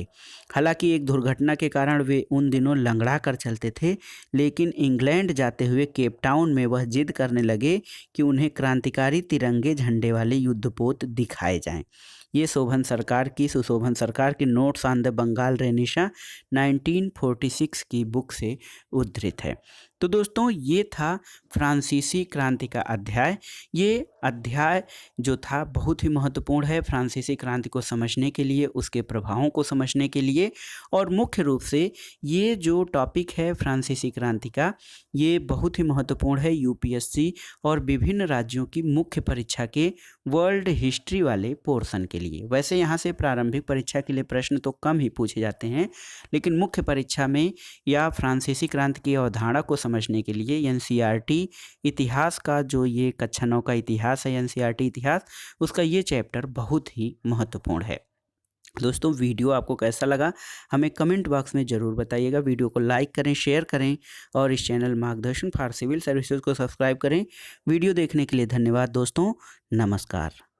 हालांकि एक दुर्घटना के कारण वे उन दिनों लंगड़ा कर चलते थे, लेकिन इंग्लैंड जाते हुए केप टाउन में वह जिद करने लगे कि उन्हें क्रांतिकारी तिरंगे झंडे वाले युद्धपोत दिखाए जाएं। ये सुशोभन सरकार की notes on the Bengal renaissance 1946 की बुक से उद्धृत है। तो दोस्तों, ये था फ्रांसीसी क्रांति का अध्याय। ये अध्याय जो था बहुत ही महत्वपूर्ण है फ्रांसीसी क्रांति को समझने के लिए, उसके प्रभावों को समझने के लिए। और मुख्य रूप से ये जो टॉपिक है फ्रांसीसी क्रांति का, ये बहुत ही महत्वपूर्ण है यूपीएससी और विभिन्न राज्यों की मुख्य परीक्षा के वर्ल्ड हिस्ट्री वाले पोर्शन के लिए। वैसे यहाँ से प्रारंभिक परीक्षा के लिए प्रश्न तो कम ही पूछे जाते हैं, लेकिन मुख्य परीक्षा में या फ्रांसीसी क्रांति की अवधारणा को समझने के लिए एनसीईआरटी इतिहास का जो ये कक्षा 9 का इतिहास है, एनसीईआरटी इतिहास, उसका ये चैप्टर बहुत ही महत्वपूर्ण है। दोस्तों, वीडियो आपको कैसा लगा हमें कमेंट बॉक्स में ज़रूर बताइएगा। वीडियो को लाइक करें, शेयर करें और इस चैनल मार्गदर्शन फॉर सिविल सर्विसेज को सब्सक्राइब करें। वीडियो देखने के लिए धन्यवाद दोस्तों। नमस्कार।